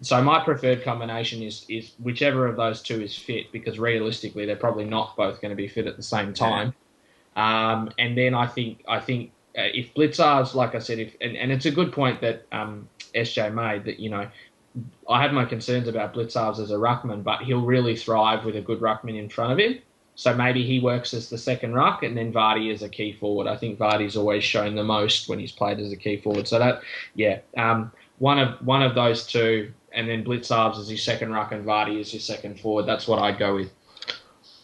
Speaker 5: So my preferred combination is whichever of those two is fit, because realistically they're probably not both going to be fit at the same time. And then I think if Blitzar's, like I said, and it's a good point that SJ made, that I have my concerns about Blitzar's as a ruckman, but he'll really thrive with a good ruckman in front of him. So maybe he works as the second ruck, and then Vardy as a key forward. I think Vardy's always shown the most when he's played as a key forward. So one of those two, and then Blitzarves as his second ruck and Vardy as his second forward. That's what I'd go with.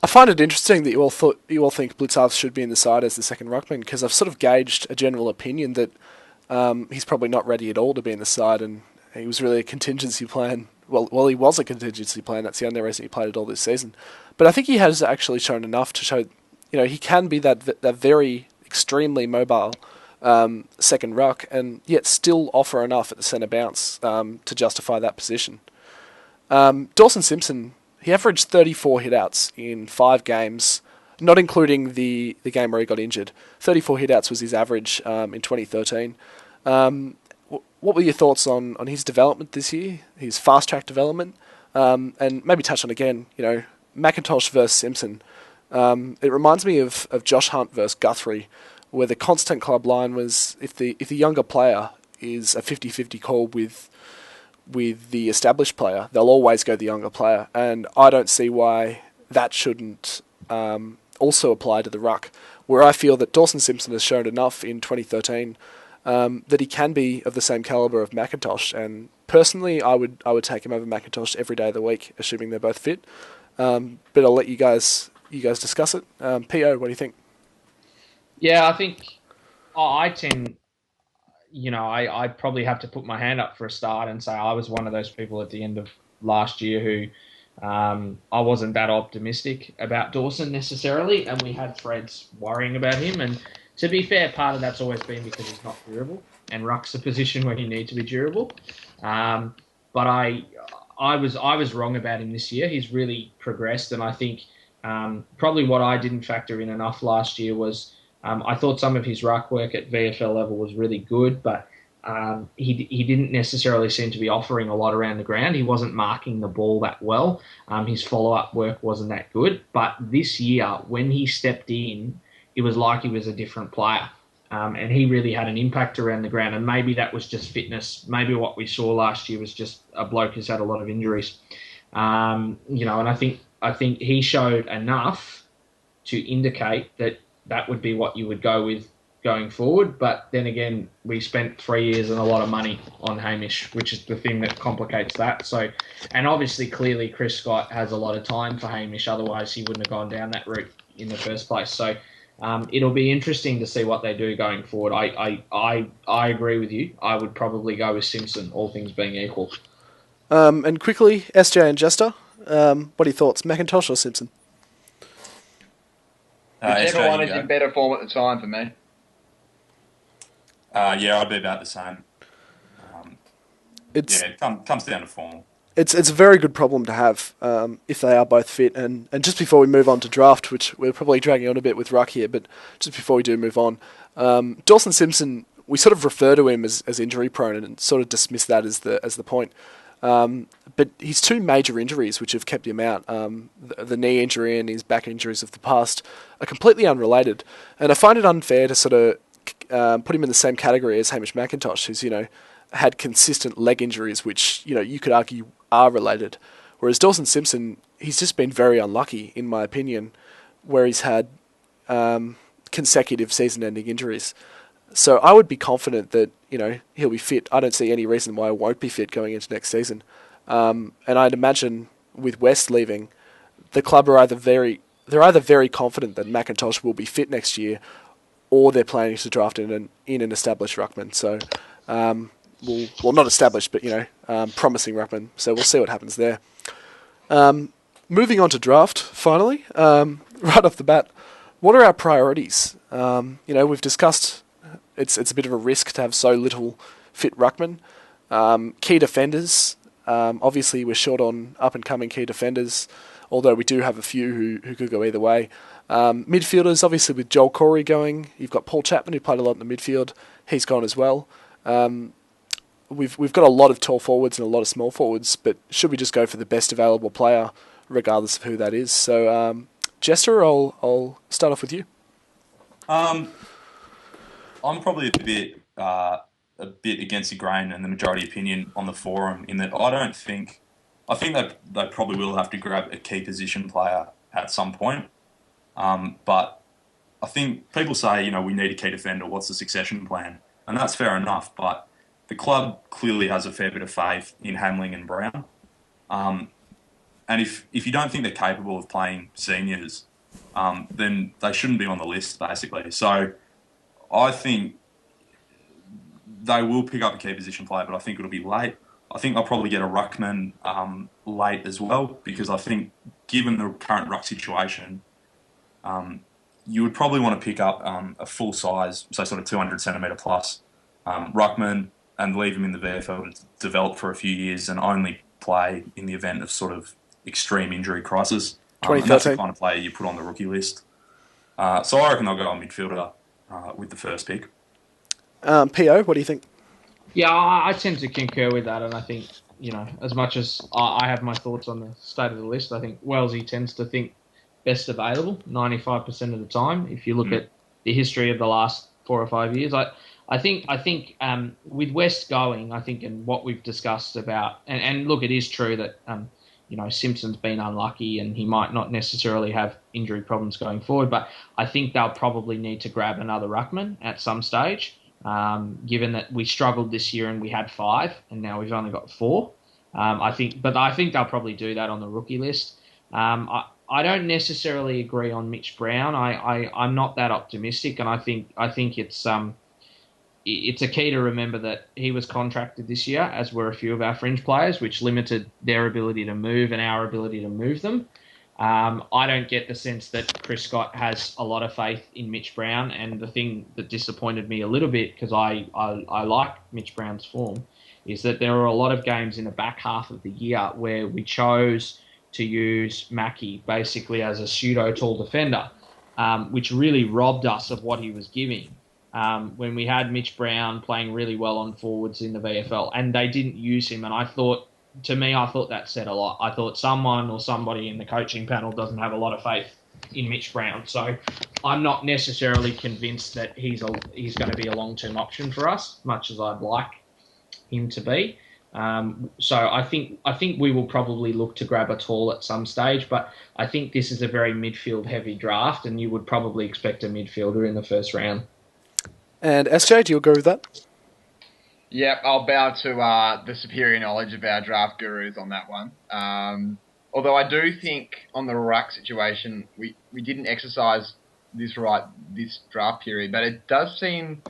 Speaker 2: I find it interesting that you all think Blitzarves should be in the side as the second ruckman, because I've sort of gauged a general opinion that he's probably not ready at all to be in the side, and he was really a contingency plan. Well, he was a contingency plan. That's the only reason he played it all this season. But I think he has actually shown enough to show, he can be that very extremely mobile second ruck, and yet still offer enough at the centre bounce to justify that position. Dawson Simpson, he averaged 34 hitouts in 5 games, not including the game where he got injured. 34 hitouts was his average in 2013. What were your thoughts on his development this year, his fast-track development, and maybe touch on again, McIntosh versus Simpson. It reminds me of Josh Hunt versus Guthrie, where the constant club line was if the younger player is a 50-50 call with the established player, they'll always go the younger player, and I don't see why that shouldn't also apply to the ruck, where I feel that Dawson Simpson has shown enough in 2013 that he can be of the same calibre of McIntosh. And personally, I would take him over McIntosh every day of the week, assuming they're both fit. But I'll let you guys discuss it. PO, what do you think?
Speaker 5: Yeah, I think I tend, I probably have to put my hand up for a start and say I was one of those people at the end of last year who I wasn't that optimistic about Dawson necessarily, and we had threads worrying about him. And to be fair, part of that's always been because he's not durable, and ruck's a position where you need to be durable. But I was wrong about him this year. He's really progressed, and I think probably what I didn't factor in enough last year was I thought some of his ruck work at VFL level was really good, but he didn't necessarily seem to be offering a lot around the ground. He wasn't marking the ball that well. His follow-up work wasn't that good. But this year, when he stepped in, it was like he was a different player. And he really had an impact around the ground. And maybe that was just fitness. Maybe what we saw last year was just a bloke who's had a lot of injuries. And I think he showed enough to indicate that would be what you would go with going forward. But then again, we spent 3 years and a lot of money on Hamish, which is the thing that complicates that. So, and obviously, clearly, Chris Scott has a lot of time for Hamish. Otherwise, he wouldn't have gone down that route in the first place. So, it'll be interesting to see what they do going forward. I agree with you. I would probably go with Simpson, all things being equal.
Speaker 2: And quickly, SJ and Jester, what are your thoughts, McIntosh or Simpson?
Speaker 4: Whichever one is in better form at the time for me.
Speaker 6: Yeah, I'd be about the same. It comes down to form.
Speaker 2: It's a very good problem to have if they are both fit. And just before we move on to draft, which we're probably dragging on a bit with Ruck here, but just before we do move on, Dawson Simpson, we sort of refer to him as injury prone and sort of dismiss that as the point. But his two major injuries, which have kept him out, the knee injury and his back injuries of the past, are completely unrelated. And I find it unfair to sort of put him in the same category as Hamish McIntosh, who's had consistent leg injuries, which you could argue are related. Whereas Dawson Simpson, he's just been very unlucky, in my opinion, where he's had consecutive season-ending injuries. So I would be confident that he'll be fit. I don't see any reason why he won't be fit going into next season. And I'd imagine with West leaving, the club are either very confident that McIntosh will be fit next year, or they're planning to draft in an established ruckman. So, well, not established, but promising ruckman. So we'll see what happens there. Moving on to draft, finally, right off the bat, what are our priorities? We've discussed it's a bit of a risk to have so little fit ruckman. Key defenders, obviously we're short on up-and-coming key defenders, although we do have a few who could go either way. Midfielders, obviously with Joel Corey going, you've got Paul Chapman who played a lot in the midfield. He's gone as well. We've got a lot of tall forwards and a lot of small forwards, but should we just go for the best available player, regardless of who that is? So, Jester, I'll start off with you.
Speaker 6: I'm probably a bit against the grain and the majority opinion on the forum in that I think they probably will have to grab a key position player at some point. But I think people say, we need a key defender. What's the succession plan? And that's fair enough. But the club clearly has a fair bit of faith in Hamling and Brown. And if you don't think they're capable of playing seniors, then they shouldn't be on the list, basically. So I think they will pick up a key position player, but I think it'll be late. I think they'll probably get a ruckman late as well, because I think given the current ruck situation, you would probably want to pick up a full size, so sort of 200 centimetre plus ruckman, and leave him in the VFL to develop for a few years and only play in the event of sort of extreme injury crisis. And that's the kind of player you put on the rookie list. So I reckon they'll go on midfielder with the first pick.
Speaker 2: PO, what do you think?
Speaker 5: Yeah, I tend to concur with that, and I think, as much as I have my thoughts on the state of the list, I think Wellesley tends to think best available 95% of the time. If you look at the history of the last 4 or 5 years, I think with West going, I think, and what we've discussed about, and look, it is true that Simpson's been unlucky and he might not necessarily have injury problems going forward, but I think they'll probably need to grab another ruckman at some stage, given that we struggled this year and we had 5 and now we've only got 4. I think they'll probably do that on the rookie list. I don't necessarily agree on Mitch Brown. I'm not that optimistic, and I think it's a key to remember that he was contracted this year, as were a few of our fringe players, which limited their ability to move and our ability to move them. I don't get the sense that Chris Scott has a lot of faith in Mitch Brown, and the thing that disappointed me a little bit, because I like Mitch Brown's form, is that there were a lot of games in the back half of the year where we chose to use Mackie basically as a pseudo-tall defender, which really robbed us of what he was giving. When we had Mitch Brown playing really well on forwards in the VFL, and they didn't use him, and I thought that said a lot. I thought someone or somebody in the coaching panel doesn't have a lot of faith in Mitch Brown, so I'm not necessarily convinced that he's going to be a long-term option for us, much as I'd like him to be. So I think we will probably look to grab a tall at some stage, but I think this is a very midfield-heavy draft, and you would probably expect a midfielder in the first round.
Speaker 2: And SJ, do you agree with that?
Speaker 4: Yep, I'll bow to the superior knowledge of our draft gurus on that one. Although I do think on the Ruck situation, we didn't exercise this draft period, but it does seem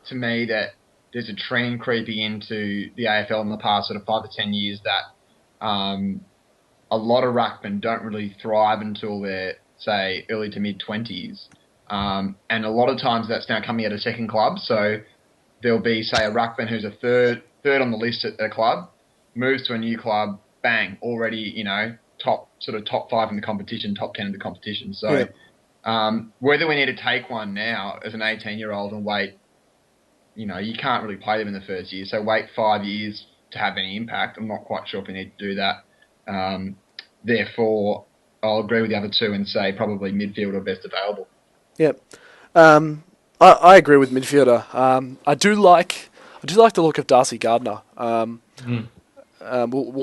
Speaker 4: to me that there's a trend creeping into the AFL in the past sort of 5 to 10 years that a lot of ruckmen don't really thrive until they're, say, early to mid-20s. And a lot of times that's now coming at a second club. So there'll be, say, a ruckman who's a third on the list at a club, moves to a new club, bang, already, top 5 in the competition, top 10 in the competition. So whether we need to take one now as an 18-year-old and wait, you can't really play them in the first year. So wait 5 years to have any impact. I'm not quite sure if we need to do that. Therefore, I'll agree with the other two and say probably midfield or best available.
Speaker 2: Yep. I agree with midfielder. I do like the look of Darcy Gardner. We'll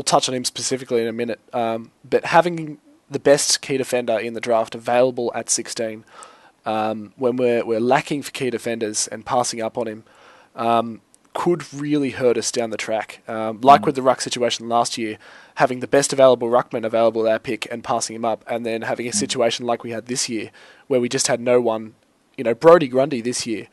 Speaker 2: touch on him specifically in a minute. But having the best key defender in the draft available at 16, when we're lacking for key defenders and passing up on him, could really hurt us down the track. Like with the Ruck situation last year, having the best available ruckman available at our pick and passing him up, and then having a situation like we had this year where we just had no one, Brodie Grundy this year.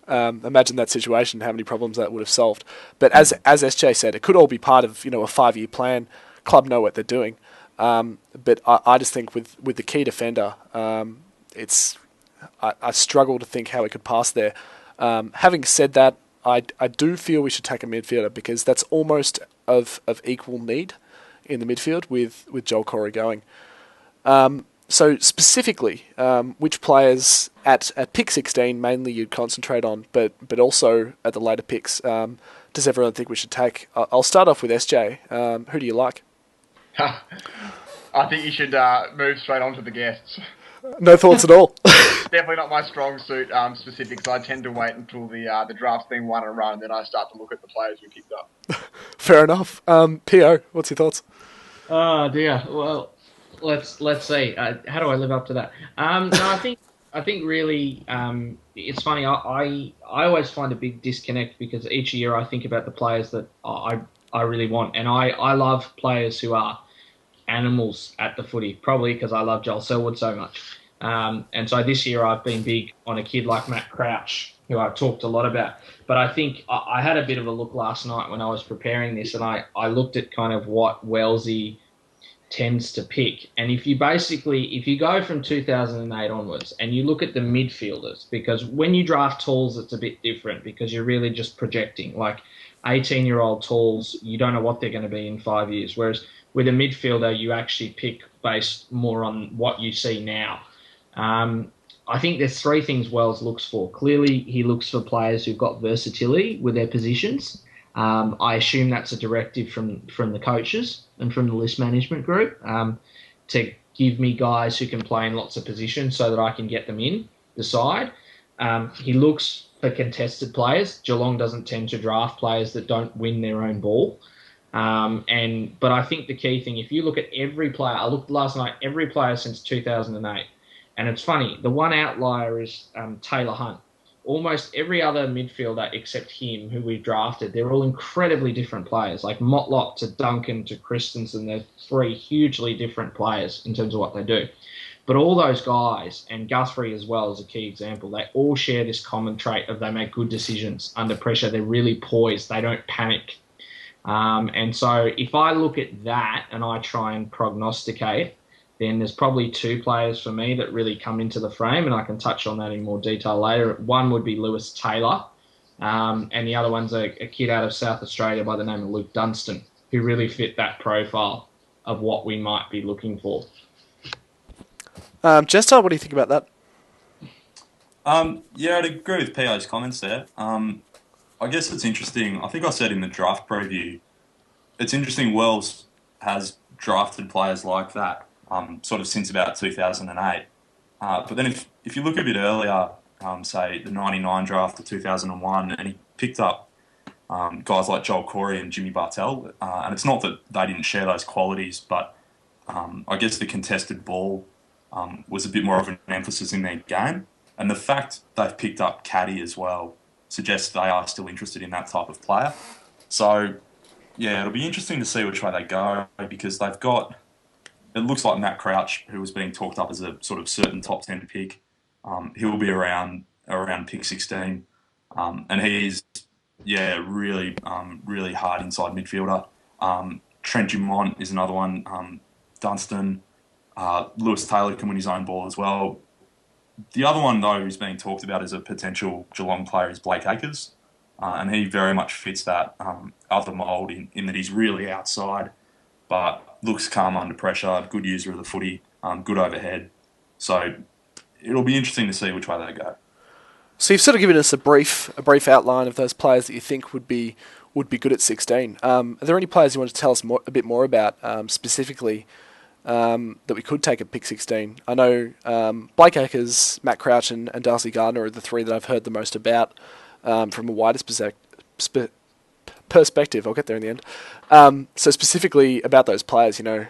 Speaker 2: Imagine that situation, how many problems that would have solved. But as SJ said, it could all be part of a 5-year plan. Club know what they're doing. But I just think with the key defender, I struggle to think how we could pass there. Having said that, I do feel we should take a midfielder because that's almost of equal need in the midfield with Joel Corey going. So specifically, which players at pick 16 mainly you'd concentrate on, but also at the later picks, does everyone think we should take? I'll start off with SJ. Who do you like?
Speaker 4: I think you should move straight on to the guests.
Speaker 2: No thoughts at all.
Speaker 4: Definitely not my strong suit, specifics. I tend to wait until the draft's been won and run, and then I start to look at the players we picked up.
Speaker 2: Fair enough. P.O., what's your thoughts?
Speaker 5: Oh dear. Well, let's see. How do I live up to that? No, I think really, it's funny. I always find a big disconnect because each year I think about the players that I really want, and I love players who are animals at the footy, probably because I love Joel Selwood so much. And so this year I've been big on a kid like Matt Crouch, who I've talked a lot about. But I think I had a bit of a look last night when I was preparing this, and I looked at kind of what Wellesley tends to pick. And if you go from 2008 onwards and you look at the midfielders, because when you draft talls, it's a bit different because you're really just projecting. Like 18-year-old talls, you don't know what they're going to be in 5 years. Whereas with a midfielder, you actually pick based more on what you see now. I think there's 3 things Wells looks for. Clearly, he looks for players who've got versatility with their positions. I assume that's a directive from the coaches and from the list management group to give me guys who can play in lots of positions so that I can get them in the side. He looks for contested players. Geelong doesn't tend to draft players that don't win their own ball. But I think the key thing, if you look at every player, I looked last night, every player since 2008, and it's funny, the one outlier is Taylor Hunt. Almost every other midfielder except him who we drafted, they're all incredibly different players. Like Motlop to Duncan to Christensen, they're three hugely different players in terms of what they do. But all those guys, and Guthrie as well is a key example, they all share this common trait of they make good decisions under pressure. They're really poised. They don't panic. And so if I look at that and I try and prognosticate, then there's probably two players for me that really come into the frame, and I can touch on that in more detail later. One would be Lewis Taylor, and the other one's a kid out of South Australia by the name of Luke Dunstan, who really fit that profile of what we might be looking for.
Speaker 2: Jester, what do you think about that?
Speaker 6: Yeah, I'd agree with PO's comments there. I guess it's interesting. I think I said in the draft preview, it's interesting Wells has drafted players like that sort of since about 2008. But then if you look a bit earlier, say the 99 draft to 2001, and he picked up guys like Joel Corey and Jimmy Bartell, and it's not that they didn't share those qualities, but I guess the contested ball was a bit more of an emphasis in their game. And the fact they've picked up Caddy as well suggests they are still interested in that type of player. So, yeah, it'll be interesting to see which way they go, because they've got, it looks like Matt Crouch, who was being talked up as a sort of certain top 10 pick, he'll be around pick 16. And he's, really hard inside midfielder. Trent Dumont is another one. Dunstan. Lewis Taylor can win his own ball as well. The other one, though, who's being talked about as a potential Geelong player is Blake Acres, and he very much fits that other mould in that he's really outside, but looks calm under pressure, good user of the footy, good overhead. So it'll be interesting to see which way they go.
Speaker 2: So you've sort of given us a brief outline of those players that you think would be good at 16. Are there any players you want to tell us a bit more about specifically? That we could take at pick 16. I know Blake Acres, Matt Crouch and Darcy Gardner are the three that I've heard the most about from a widest perspective. I'll get there in the end. So specifically about those players, and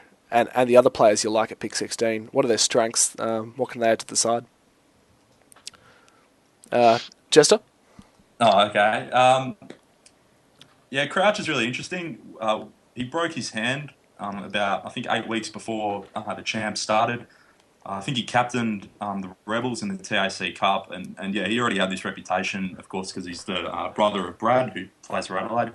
Speaker 2: the other players you like at pick 16, what are their strengths? What can they add to the side? Jester?
Speaker 6: Oh, okay. Crouch is really interesting. He broke his hand about, I think, 8 weeks before the champ started. I think he captained the Rebels in the TAC Cup, and he already had this reputation, of course, because he's the brother of Brad, who plays for Adelaide.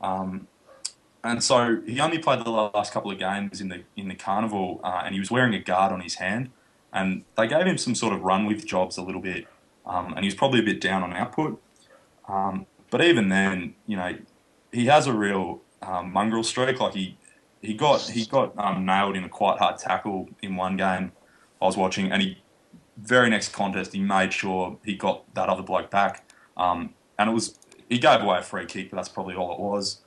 Speaker 6: And so he only played the last couple of games in the Carnival, and he was wearing a guard on his hand, and they gave him some sort of run with jobs a little bit, and he was probably a bit down on output. But even then, he has a real mongrel streak. Like he got nailed in a quite hard tackle in one game I was watching, and very next contest he made sure he got that other bloke back, and he gave away a free kick, but that's probably all it was.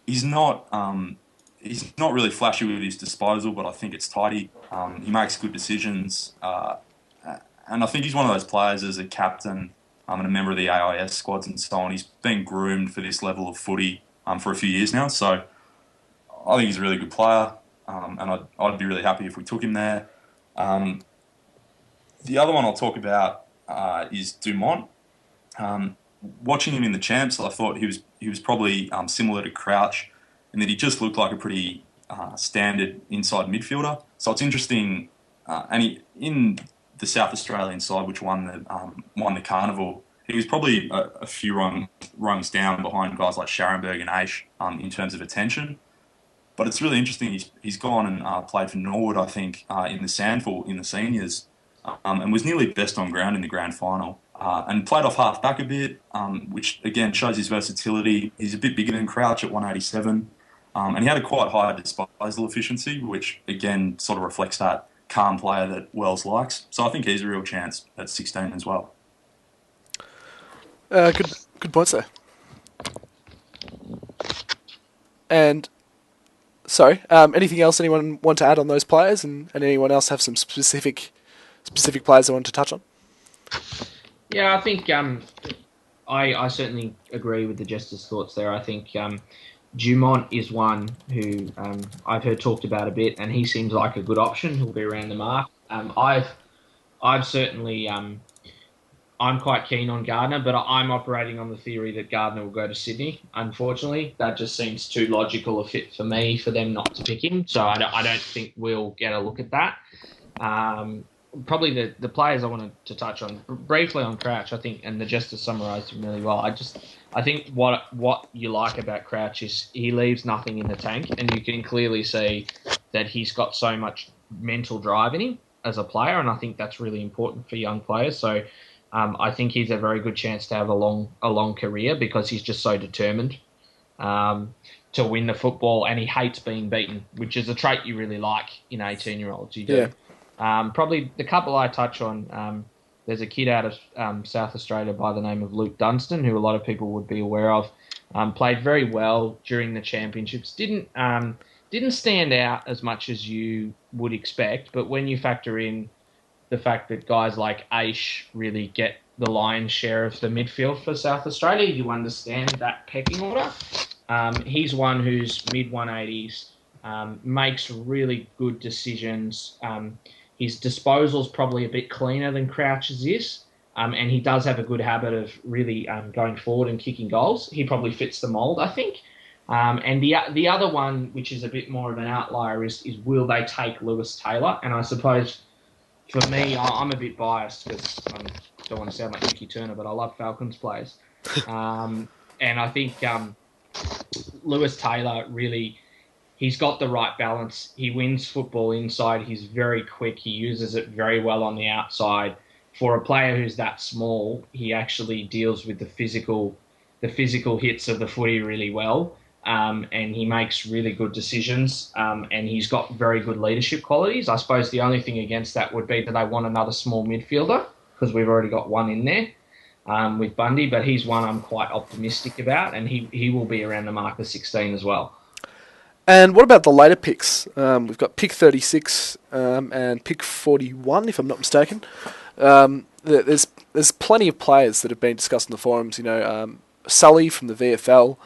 Speaker 6: He's not really flashy with his disposal, but I think it's tidy. He makes good decisions, and I think he's one of those players as a captain and a member of the AIS squads and so on. He's been groomed for this level of footy for a few years now, so I think he's a really good player, and I'd be really happy if we took him there. The other one I'll talk about is Dumont. Watching him in the champs, I thought he was probably similar to Crouch in that he just looked like a pretty standard inside midfielder. So it's interesting, and in the South Australian side, which won the Carnival, he was probably a few rungs down behind guys like Scharenberg and Aish in terms of attention. But it's really interesting. He's gone and played for Norwood, I think, in the Sandful in the seniors, and was nearly best on ground in the grand final. And played off half back a bit, which again shows his versatility. He's a bit bigger than Crouch at 187, and he had a quite high disposal efficiency, which again sort of reflects that calm player that Wells likes. So I think he's a real chance at 16 as well.
Speaker 2: Good points there. And sorry, anything else anyone want to add on those players, and anyone else have some specific players they want to touch on?
Speaker 5: Yeah, I think I certainly agree with the Jester's thoughts there. I think Dumont is one who I've heard talked about a bit, and he seems like a good option. He'll be around the mark. I've certainly I'm quite keen on Gardner, but I'm operating on the theory that Gardner will go to Sydney. Unfortunately, that just seems too logical a fit for me for them not to pick him. So I don't think we'll get a look at that. Probably the players I wanted to touch on briefly on Crouch, I think, and TheJester summarised him really well. I think what you like about Crouch is he leaves nothing in the tank, and you can clearly see that he's got so much mental drive in him as a player, and I think that's really important for young players. So I think he's a very good chance to have a long career because he's just so determined to win the football, and he hates being beaten, which is a trait you really like in 18-year-olds. You do. Yeah. Probably the couple I touch on, there's a kid out of South Australia by the name of Luke Dunstan, who a lot of people would be aware of. Played very well during the championships. Didn't stand out as much as you would expect, but when you factor in the fact that guys like Aish really get the lion's share of the midfield for South Australia, you understand that pecking order. He's one who's mid-180s, makes really good decisions. His disposal's probably a bit cleaner than Crouch's is, and he does have a good habit of really going forward and kicking goals. He probably fits the mould, I think. And the other one, which is a bit more of an outlier, is will they take Lewis Taylor? And I suppose for me, I'm a bit biased because I don't want to sound like Mickey Turner, but I love Falcons players. And I think Lewis Taylor really, he's got the right balance. He wins football inside. He's very quick. He uses it very well on the outside. For a player who's that small, he actually deals with the physical hits of the footy really well. And he makes really good decisions, and he's got very good leadership qualities. I suppose the only thing against that would be that they want another small midfielder because we've already got one in there with Bundy, but he's one I'm quite optimistic about, and he will be around the mark of 16 as well.
Speaker 2: And what about the later picks? We've got pick 36 and pick 41, if I'm not mistaken. There's plenty of players that have been discussed in the forums. You know, Sully from the VFL.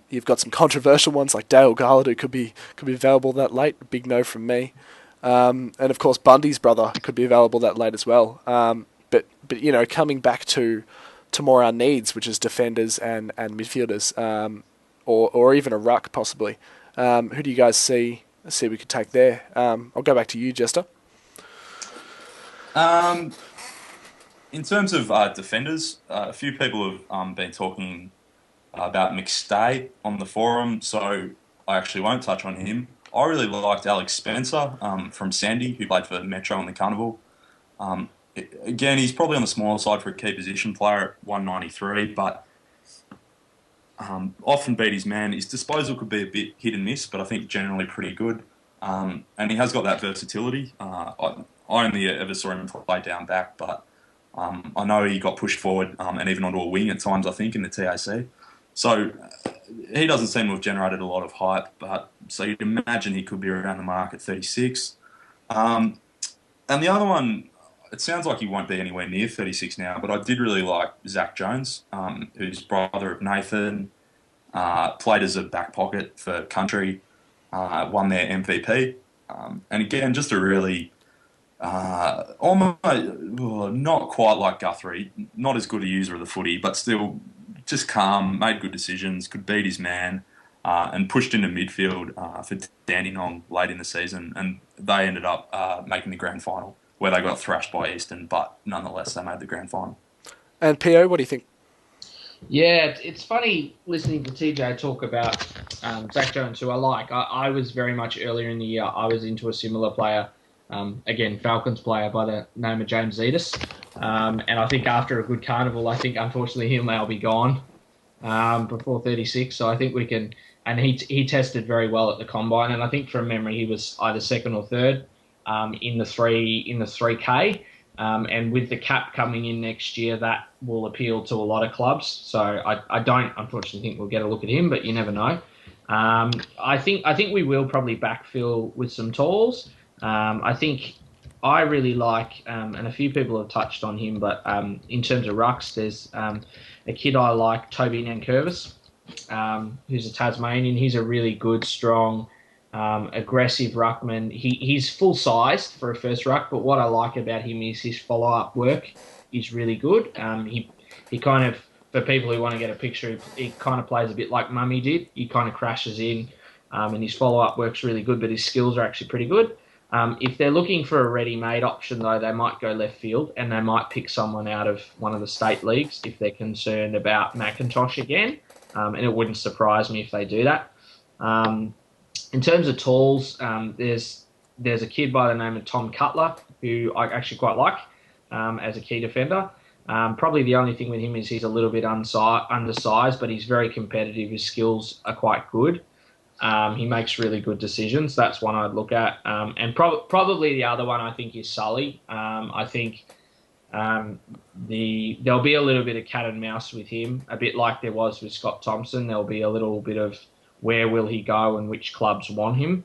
Speaker 2: You've got some controversial ones like Dale Garland, who could be available that late. A big no from me. And of course Bundy's brother could be available that late as well. But you know, coming back to more our needs, which is defenders and midfielders, or even a ruck possibly. Who do you guys see we could take there? I'll go back to you, Jester.
Speaker 6: In terms of defenders, a few people have been talking about McStay on the forum, so I actually won't touch on him. I really liked Alex Spencer from Sandy, who played for Metro and the Carnival. Again, he's probably on the smaller side for a key position player at 193, but often beat his man. His disposal could be a bit hit and miss, but I think generally pretty good. And he has got that versatility. I only ever saw him play down back, but I know he got pushed forward and even onto a wing at times, I think, in the TAC. So he doesn't seem to have generated a lot of hype, but so you'd imagine he could be around the mark at 36. And the other one, it sounds like he won't be anywhere near 36 now, but I did really like Zach Jones, who's brother of Nathan, played as a back pocket for Country, won their MVP. And again, just a really, almost not quite like Guthrie, not as good a user of the footy, but still just calm, made good decisions, could beat his man, and pushed into midfield for Dandenong late in the season, and they ended up making the grand final, where they got thrashed by Eastern, but nonetheless they made the grand final.
Speaker 2: And P.O., what do you think?
Speaker 5: Yeah, it's funny listening to TJ talk about Zach Jones, who I like. I was very much earlier in the year, I was into a similar player, again, Falcons player by the name of James Zetas. And I think after a good carnival, I think unfortunately he'll now be gone before 36. So I think we can, and he tested very well at the combine, and I think from memory he was either second or third in the 3K. And with the cap coming in next year, that will appeal to a lot of clubs. So I don't unfortunately think we'll get a look at him, but you never know. I think we will probably backfill with some talls. I think I really like, and a few people have touched on him, but in terms of rucks, there's a kid I like, Toby Nankervis who's a Tasmanian. He's a really good, strong, aggressive ruckman. He's full-sized for a first ruck, but what I like about him is his follow-up work is really good. He kind of, for people who want to get a picture, he kind of plays a bit like Mummy did. He kind of crashes in, and his follow-up work's really good, but his skills are actually pretty good. If they're looking for a ready-made option, though, they might go left field, and they might pick someone out of one of the state leagues if they're concerned about McIntosh again, and it wouldn't surprise me if they do that. In terms of tools, there's a kid by the name of Tom Cutler, who I actually quite like as a key defender. Probably the only thing with him is he's a little bit undersized, but he's very competitive. His skills are quite good. He makes really good decisions. That's one I'd look at. And probably the other one I think is Sully. I think there'll be a little bit of cat and mouse with him, a bit like there was with Scott Thompson. There'll be a little bit of where will he go and which clubs want him.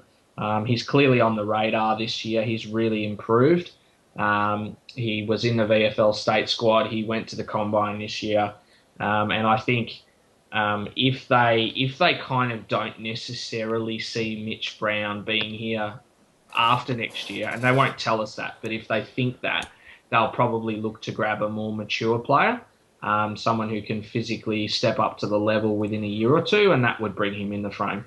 Speaker 5: He's clearly on the radar this year. He's really improved. He was in the VFL state squad. He went to the combine this year. And I think if they kind of don't necessarily see Mitch Brown being here after next year, and they won't tell us that, but if they think that, they'll probably look to grab a more mature player, someone who can physically step up to the level within a year or two, and that would bring him in the frame.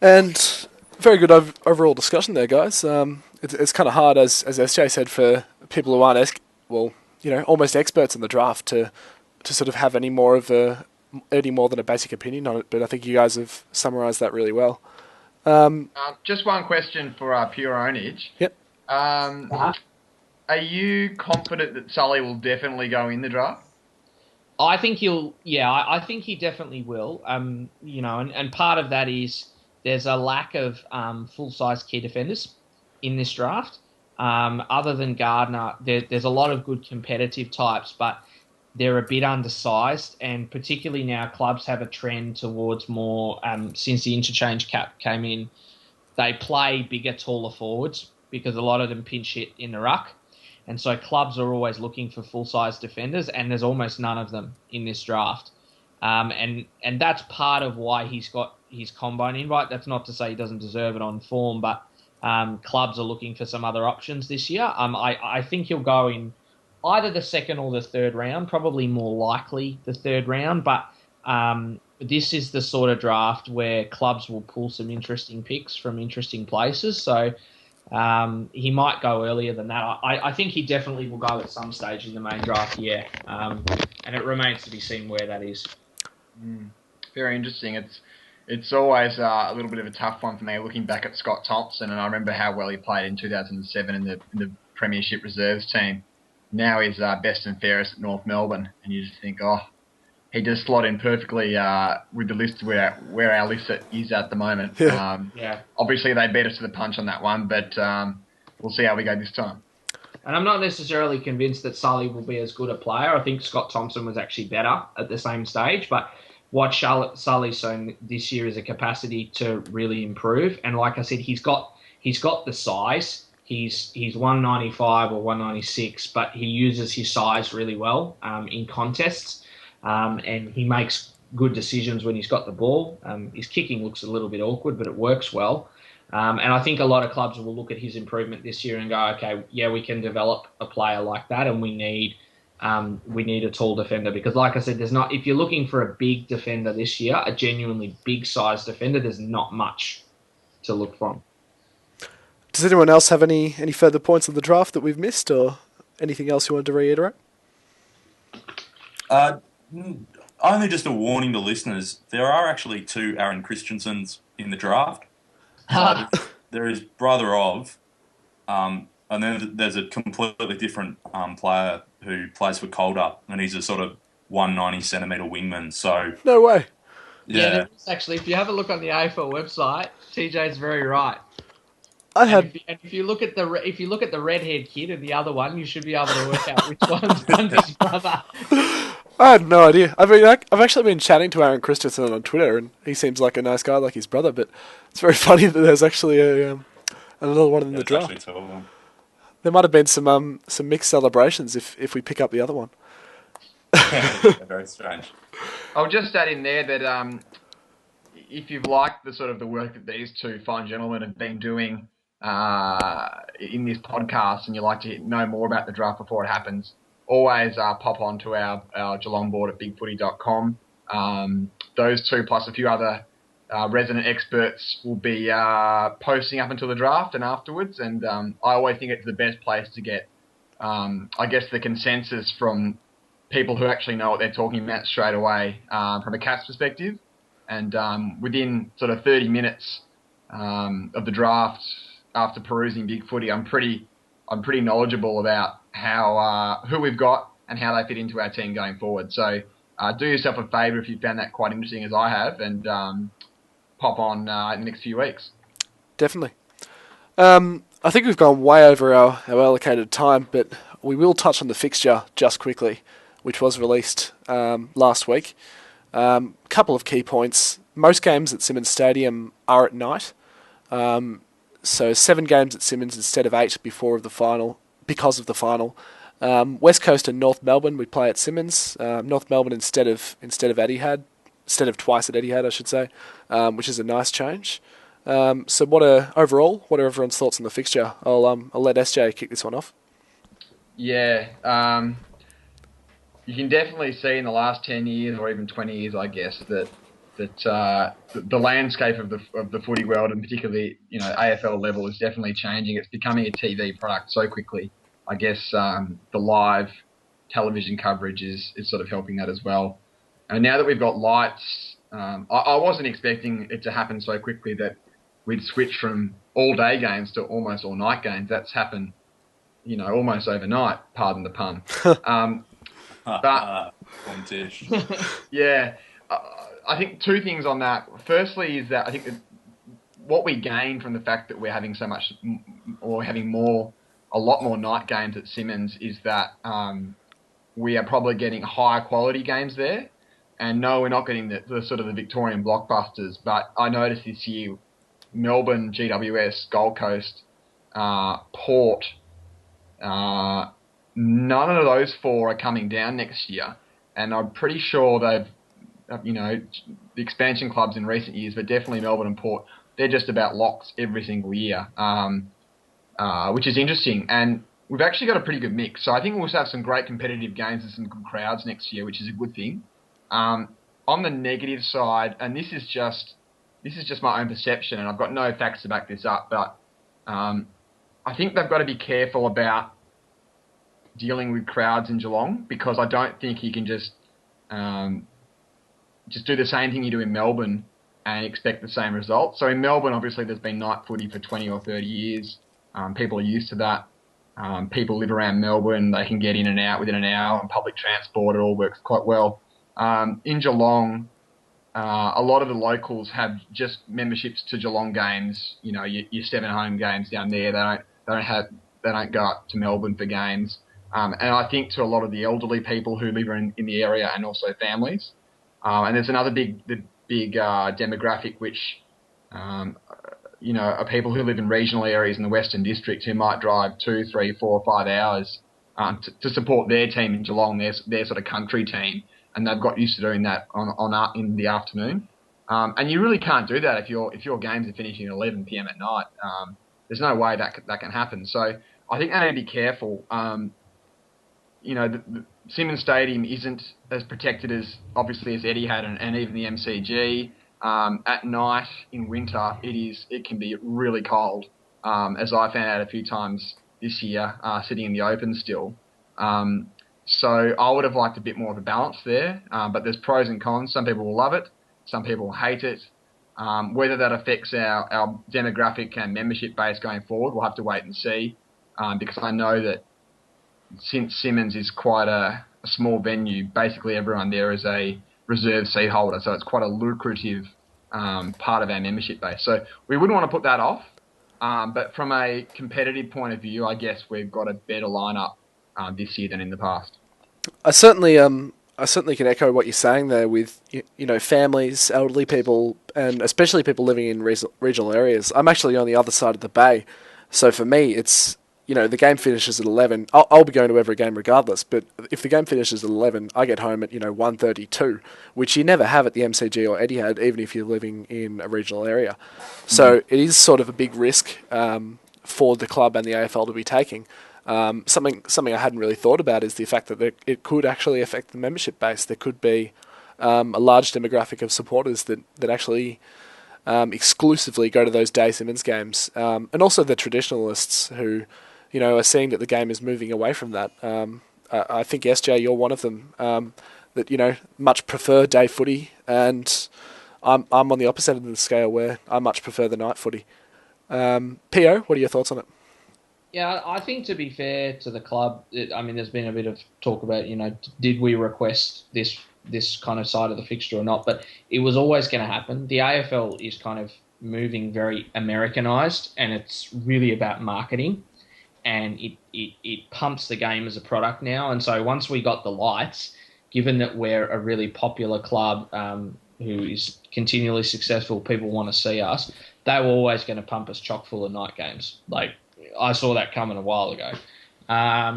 Speaker 2: And very good overall discussion there, guys. It's kind of hard, as SJ said, for people who aren't, almost experts in the draft to sort of have any more than a basic opinion on it. But I think you guys have summarised that really well.
Speaker 4: Just one question for pure ownage.
Speaker 2: Yep.
Speaker 4: Are you confident that Sully will definitely go in the draft?
Speaker 5: I think I think he definitely will. And part of that is there's a lack of full-size key defenders in this draft. Other than Gardner, there's a lot of good competitive types, but they're a bit undersized, and particularly now clubs have a trend towards more, since the interchange cap came in, they play bigger, taller forwards because a lot of them pinch hit in the ruck. And so clubs are always looking for full-size defenders, and there's almost none of them in this draft. And that's part of why he's got his combine invite. That's not to say he doesn't deserve it on form, but clubs are looking for some other options this year. I think he'll go in either the second or the third round, probably more likely the third round, but this is the sort of draft where clubs will pull some interesting picks from interesting places, so he might go earlier than that. I think he definitely will go at some stage in the main draft, and it remains to be seen where that is.
Speaker 4: Very interesting. It's always a little bit of a tough one for me looking back at Scott Thompson, and I remember how well he played in 2007 in the Premiership Reserves team. Now he's best and fairest at North Melbourne, and you just think, he does slot in perfectly with the list where our list is at the moment. Obviously, they beat us to the punch on that one, but we'll see how we go this time.
Speaker 5: And I'm not necessarily convinced that Sully will be as good a player. I think Scott Thompson was actually better at the same stage, but what Sully's shown this year is a capacity to really improve. And like I said, he's got the size. He's 195 or 196, but he uses his size really well in contests, and he makes good decisions when he's got the ball. His kicking looks a little bit awkward, but it works well. And I think a lot of clubs will look at his improvement this year and go, okay, yeah, we can develop a player like that, and we need a tall defender, because like I said, if you're looking for a big defender this year, a genuinely big size defender, there's not much to look from.
Speaker 2: Does anyone else have any further points on the draft that we've missed, or anything else you wanted to reiterate?
Speaker 6: Only just a warning to listeners, there are actually 2 Aaron Christensens in the draft. There is brother of, and then there's a completely different player who plays for Calder, and he's a sort of 190 centimetre wingman. So
Speaker 2: no way.
Speaker 5: Yeah, there is actually. If you have a look on the AFL website, TJ's very right. If you look at the redhead kid and the other one, you should be able to work out which one's his brother.
Speaker 2: I had no idea. I mean, I've actually been chatting to Aaron Christensen on Twitter, and he seems like a nice guy, like his brother. But it's very funny that there's actually another one in the draft.
Speaker 6: Actually 2 of them.
Speaker 2: There might have been some mixed celebrations if we pick up the other one.
Speaker 6: Yeah, very strange.
Speaker 4: I'll just add in there that if you've liked the work that these two fine gentlemen have been doing in this podcast, and you'd like to know more about the draft before it happens, always pop onto our Geelong board at bigfooty.com. Those two plus a few other resident experts will be posting up until the draft and afterwards, and I always think it's the best place to get, I guess, the consensus from people who actually know what they're talking about straight away from a Cats perspective. And within sort of 30 minutes of the draft, after perusing BigFooty, I'm pretty knowledgeable about how who we've got and how they fit into our team going forward. So do yourself a favour if you found that quite interesting as I have, and pop on in the next few weeks.
Speaker 2: Definitely. I think we've gone way over our allocated time, but we will touch on the fixture just quickly, which was released last week. Couple of key points. Most games at Simmons Stadium are at night. So 7 games at Simmons instead of 8 because of the final. West Coast and North Melbourne we play at Simmons. North Melbourne instead of Etihad, instead of twice at Etihad, I should say, which is a nice change. So what are everyone's thoughts on the fixture? I'll let SJ kick this one off.
Speaker 4: Yeah, you can definitely see in the last 10 years or even 20 years, I guess, that the landscape of the footy world, and particularly AFL level, is definitely changing. It's becoming a TV product so quickly. I guess the live television coverage is sort of helping that as well. And now that we've got lights, I wasn't expecting it to happen so quickly that we'd switch from all-day games to almost all-night games. That's happened, almost overnight, pardon the pun. But yeah, I think 2 things on that. Firstly is that I think that what we gain from the fact that we're having so much, or having a lot more night games at Simmons, is that we are probably getting higher quality games there. And no, we're not getting the sort of the Victorian blockbusters. But I noticed this year, Melbourne, GWS, Gold Coast, Port, none of those 4 are coming down next year. And I'm pretty sure they've, the expansion clubs in recent years, but definitely Melbourne and Port, they're just about locks every single year, which is interesting. And we've actually got a pretty good mix. So I think we'll have some great competitive games and some good crowds next year, which is a good thing. On the negative side, and this is just my own perception, and I've got no facts to back this up, but I think they've got to be careful about dealing with crowds in Geelong, because I don't think you can just do the same thing you do in Melbourne and expect the same result. So in Melbourne, obviously, there's been night footy for 20 or 30 years. People are used to that. People live around Melbourne. They can get in and out within an hour on public transport. It all works quite well. In Geelong, a lot of the locals have just memberships to Geelong games. Your 7 home games down there. They don't go up to Melbourne for games. And I think to a lot of the elderly people who live in the area, and also families. And there's another big demographic, which are people who live in regional areas in the Western District, who might drive 2, 3, 4, or 5 hours to support their team in Geelong, their sort of country team, and they've got used to doing that in the afternoon. And you really can't do that if your games are finishing at 11 p.m. at night. There's no way that can happen. So I think they need to be careful. The Simmons Stadium isn't as protected as Etihad and even the MCG. At night in winter, it can be really cold, as I found out a few times this year, sitting in the open still. So I would have liked a bit more of a balance there, but there's pros and cons. Some people will love it, some people will hate it. Whether that affects our demographic and membership base going forward, we'll have to wait and see, because I know that since Simmons is quite a small venue, basically everyone there is a reserve seat holder, so it's quite a lucrative part of our membership base. So we wouldn't want to put that off, but from a competitive point of view, I guess we've got a better lineup this year than in the past.
Speaker 2: I certainly can echo what you're saying there with families, elderly people, and especially people living in regional areas. I'm actually on the other side of the bay, so for me it's the game finishes at 11. I'll be going to every game regardless, but if the game finishes at 11, I get home at 1:32, which you never have at the MCG or Etihad, even if you're living in a regional area. So it is sort of a big risk for the club and the AFL to be taking. Something I hadn't really thought about is the fact that it could actually affect the membership base. There could be a large demographic of supporters that actually exclusively go to those Day Simmons games, and also the traditionalists who are seeing that the game is moving away from that. I think SJ, you're one of them that much prefer day footy, and I'm on the opposite end of the scale where I much prefer the night footy. P.O., what are your thoughts on it?
Speaker 5: Yeah, I think to be fair to the club, there's been a bit of talk about, did we request this kind of side of the fixture or not? But it was always going to happen. The AFL is kind of moving very Americanized, and it's really about marketing, and it pumps the game as a product now. And so once we got the lights, given that we're a really popular club who is continually successful, people want to see us, they were always going to pump us chock full of night games. Like, I saw that coming a while ago. I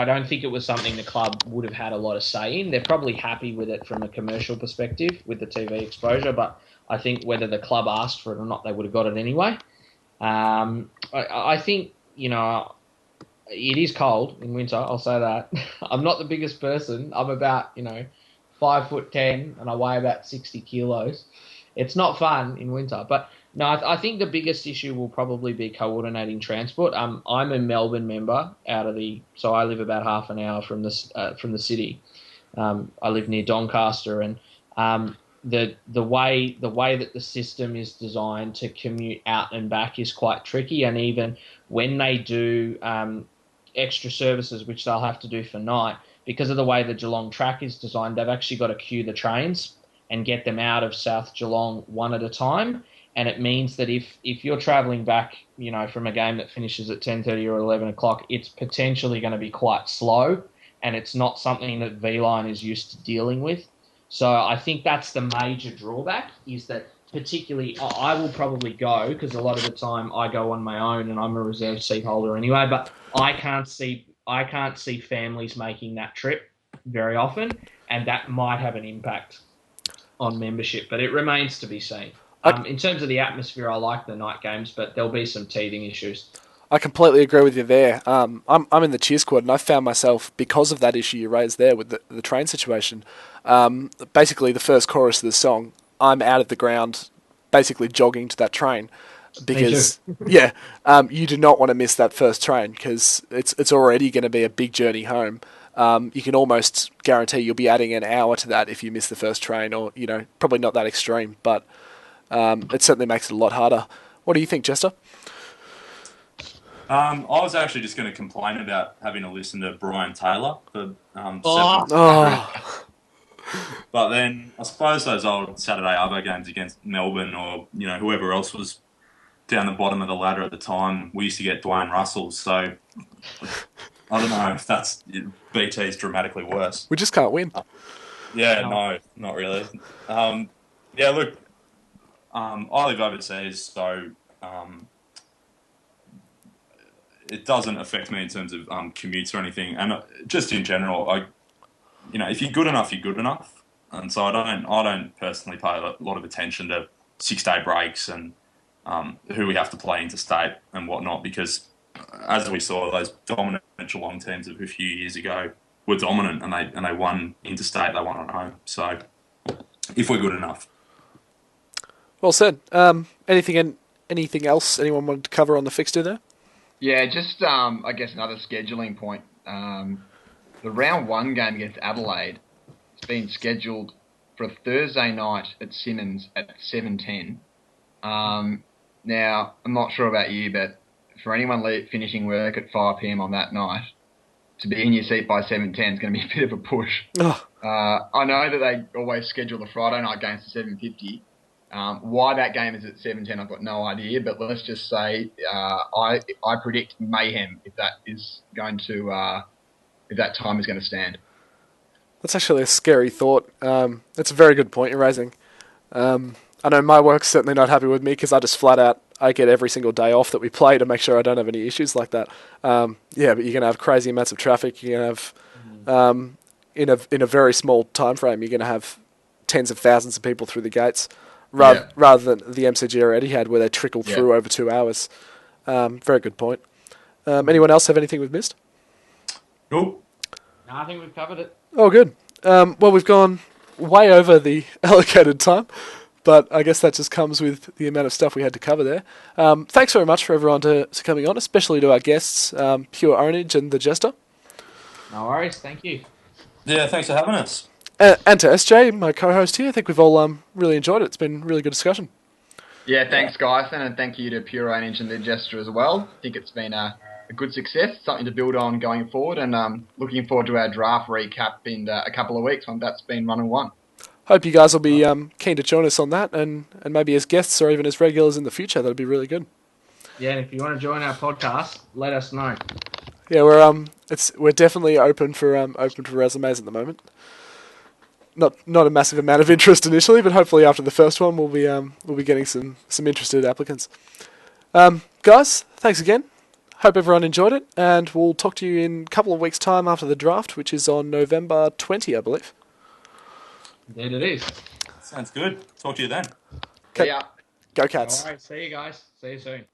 Speaker 5: don't think it was something the club would have had a lot of say in. They're probably happy with it from a commercial perspective with the TV exposure, but I think whether the club asked for it or not, they would have got it anyway. I think, it is cold in winter, I'll say that. I'm not the biggest person. I'm about, 5'10", and I weigh about 60 kilos. It's not fun in winter, but no, I think the biggest issue will probably be coordinating transport. I'm a Melbourne member so I live about half an hour from the city. I live near Doncaster, and the way that the system is designed to commute out and back is quite tricky. And even when they do extra services, which they'll have to do for night, because of the way the Geelong track is designed, they've actually got to queue the trains and get them out of South Geelong one at a time. And it means that if you're travelling back, from a game that finishes at 10:30 or 11 o'clock, it's potentially going to be quite slow, and it's not something that V-Line is used to dealing with. So I think that's the major drawback, is that particularly I will probably go, because a lot of the time I go on my own and I'm a reserve seat holder anyway, but I can't see families making that trip very often, and that might have an impact on membership, but it remains to be seen. In terms of the atmosphere, I like the night games, but there'll be some teething issues.
Speaker 2: I completely agree with you there. I'm in the cheer squad, and I found myself, because of that issue you raised there with the train situation, basically the first chorus of the song, I'm out of the ground, basically jogging to that train, because you do not want to miss that first train, because it's already going to be a big journey home. You can almost guarantee you'll be adding an hour to that if you miss the first train, or probably not that extreme, but it certainly makes it a lot harder. What do you think, Jester?
Speaker 6: I was actually just going to complain about having to listen to Brian Taylor for But then I suppose those old Saturday Arvo games against Melbourne or whoever else was down the bottom of the ladder at the time, we used to get Dwayne Russell. So I don't know if that's BT's dramatically worse.
Speaker 2: We just can't win.
Speaker 6: No, not really. Look, I live overseas, so it doesn't affect me in terms of commutes or anything. And just in general, if you're good enough, you're good enough. And so I don't personally pay a lot of attention to 6-day breaks and who we have to play interstate and whatnot, because as we saw, those dominant Geelong teams of a few years ago were dominant, and they won interstate, they won at home. So if we're good enough.
Speaker 2: Well said. Anything else anyone wanted to cover on the fixture there?
Speaker 4: Yeah, just I guess another scheduling point. The round 1 game against Adelaide has been scheduled for a Thursday night at Simmons at 7:10. Now, I'm not sure about you, but for anyone finishing work at 5 p.m. on that night, to be in your seat by 7:10 is going to be a bit of a push. I know that they always schedule the Friday night games to 7:50. Why that game is at 7:10, I've got no idea. But let's just say I predict mayhem if that is going to if that time is going to stand. That's
Speaker 2: actually a scary thought. That's a very good point you're raising. I know my work's certainly not happy with me because I just flat out I get every single day off that we play to make sure I don't have any issues like that. But you're going to have crazy amounts of traffic. You're going to have in a very small time frame. You're going to have tens of thousands of people through the gates, rather than the MCG already had, where they trickle through over 2 hours. Very good point. Anyone else have anything we've missed?
Speaker 6: Nope.
Speaker 5: No, I think we've covered it.
Speaker 2: Oh, good. Well, we've gone way over the allocated time, but I guess that just comes with the amount of stuff we had to cover there. Thanks very much for everyone to coming on, especially to our guests, Pure Ownage and TheJester.
Speaker 5: No worries, thank you.
Speaker 6: Yeah, thanks for having us.
Speaker 2: And to SJ, my co-host here. I think we've all really enjoyed it. It's been a really good discussion.
Speaker 4: Yeah, thanks, Gysenn, and thank you to Pure Ownage and TheJester as well. I think it's been a good success, something to build on going forward, and looking forward to our draft recap in a couple of weeks when that's been run and won.
Speaker 2: Hope you guys will be keen to join us on that, and maybe as guests or even as regulars in the future. That'd be really good.
Speaker 5: Yeah, and if you want to join our podcast, let us know.
Speaker 2: Yeah, we're definitely open for resumes at the moment. Not a massive amount of interest initially, but hopefully after the first one we'll be getting some interested applicants. Guys, thanks again. Hope everyone enjoyed it, and we'll talk to you in a couple of weeks' time after the draft, which is on November 20, I believe.
Speaker 5: Indeed it is.
Speaker 6: Sounds good. Talk to you then.
Speaker 2: Okay.
Speaker 4: Yeah.
Speaker 2: Go Cats.
Speaker 5: All right, see you guys. See you soon.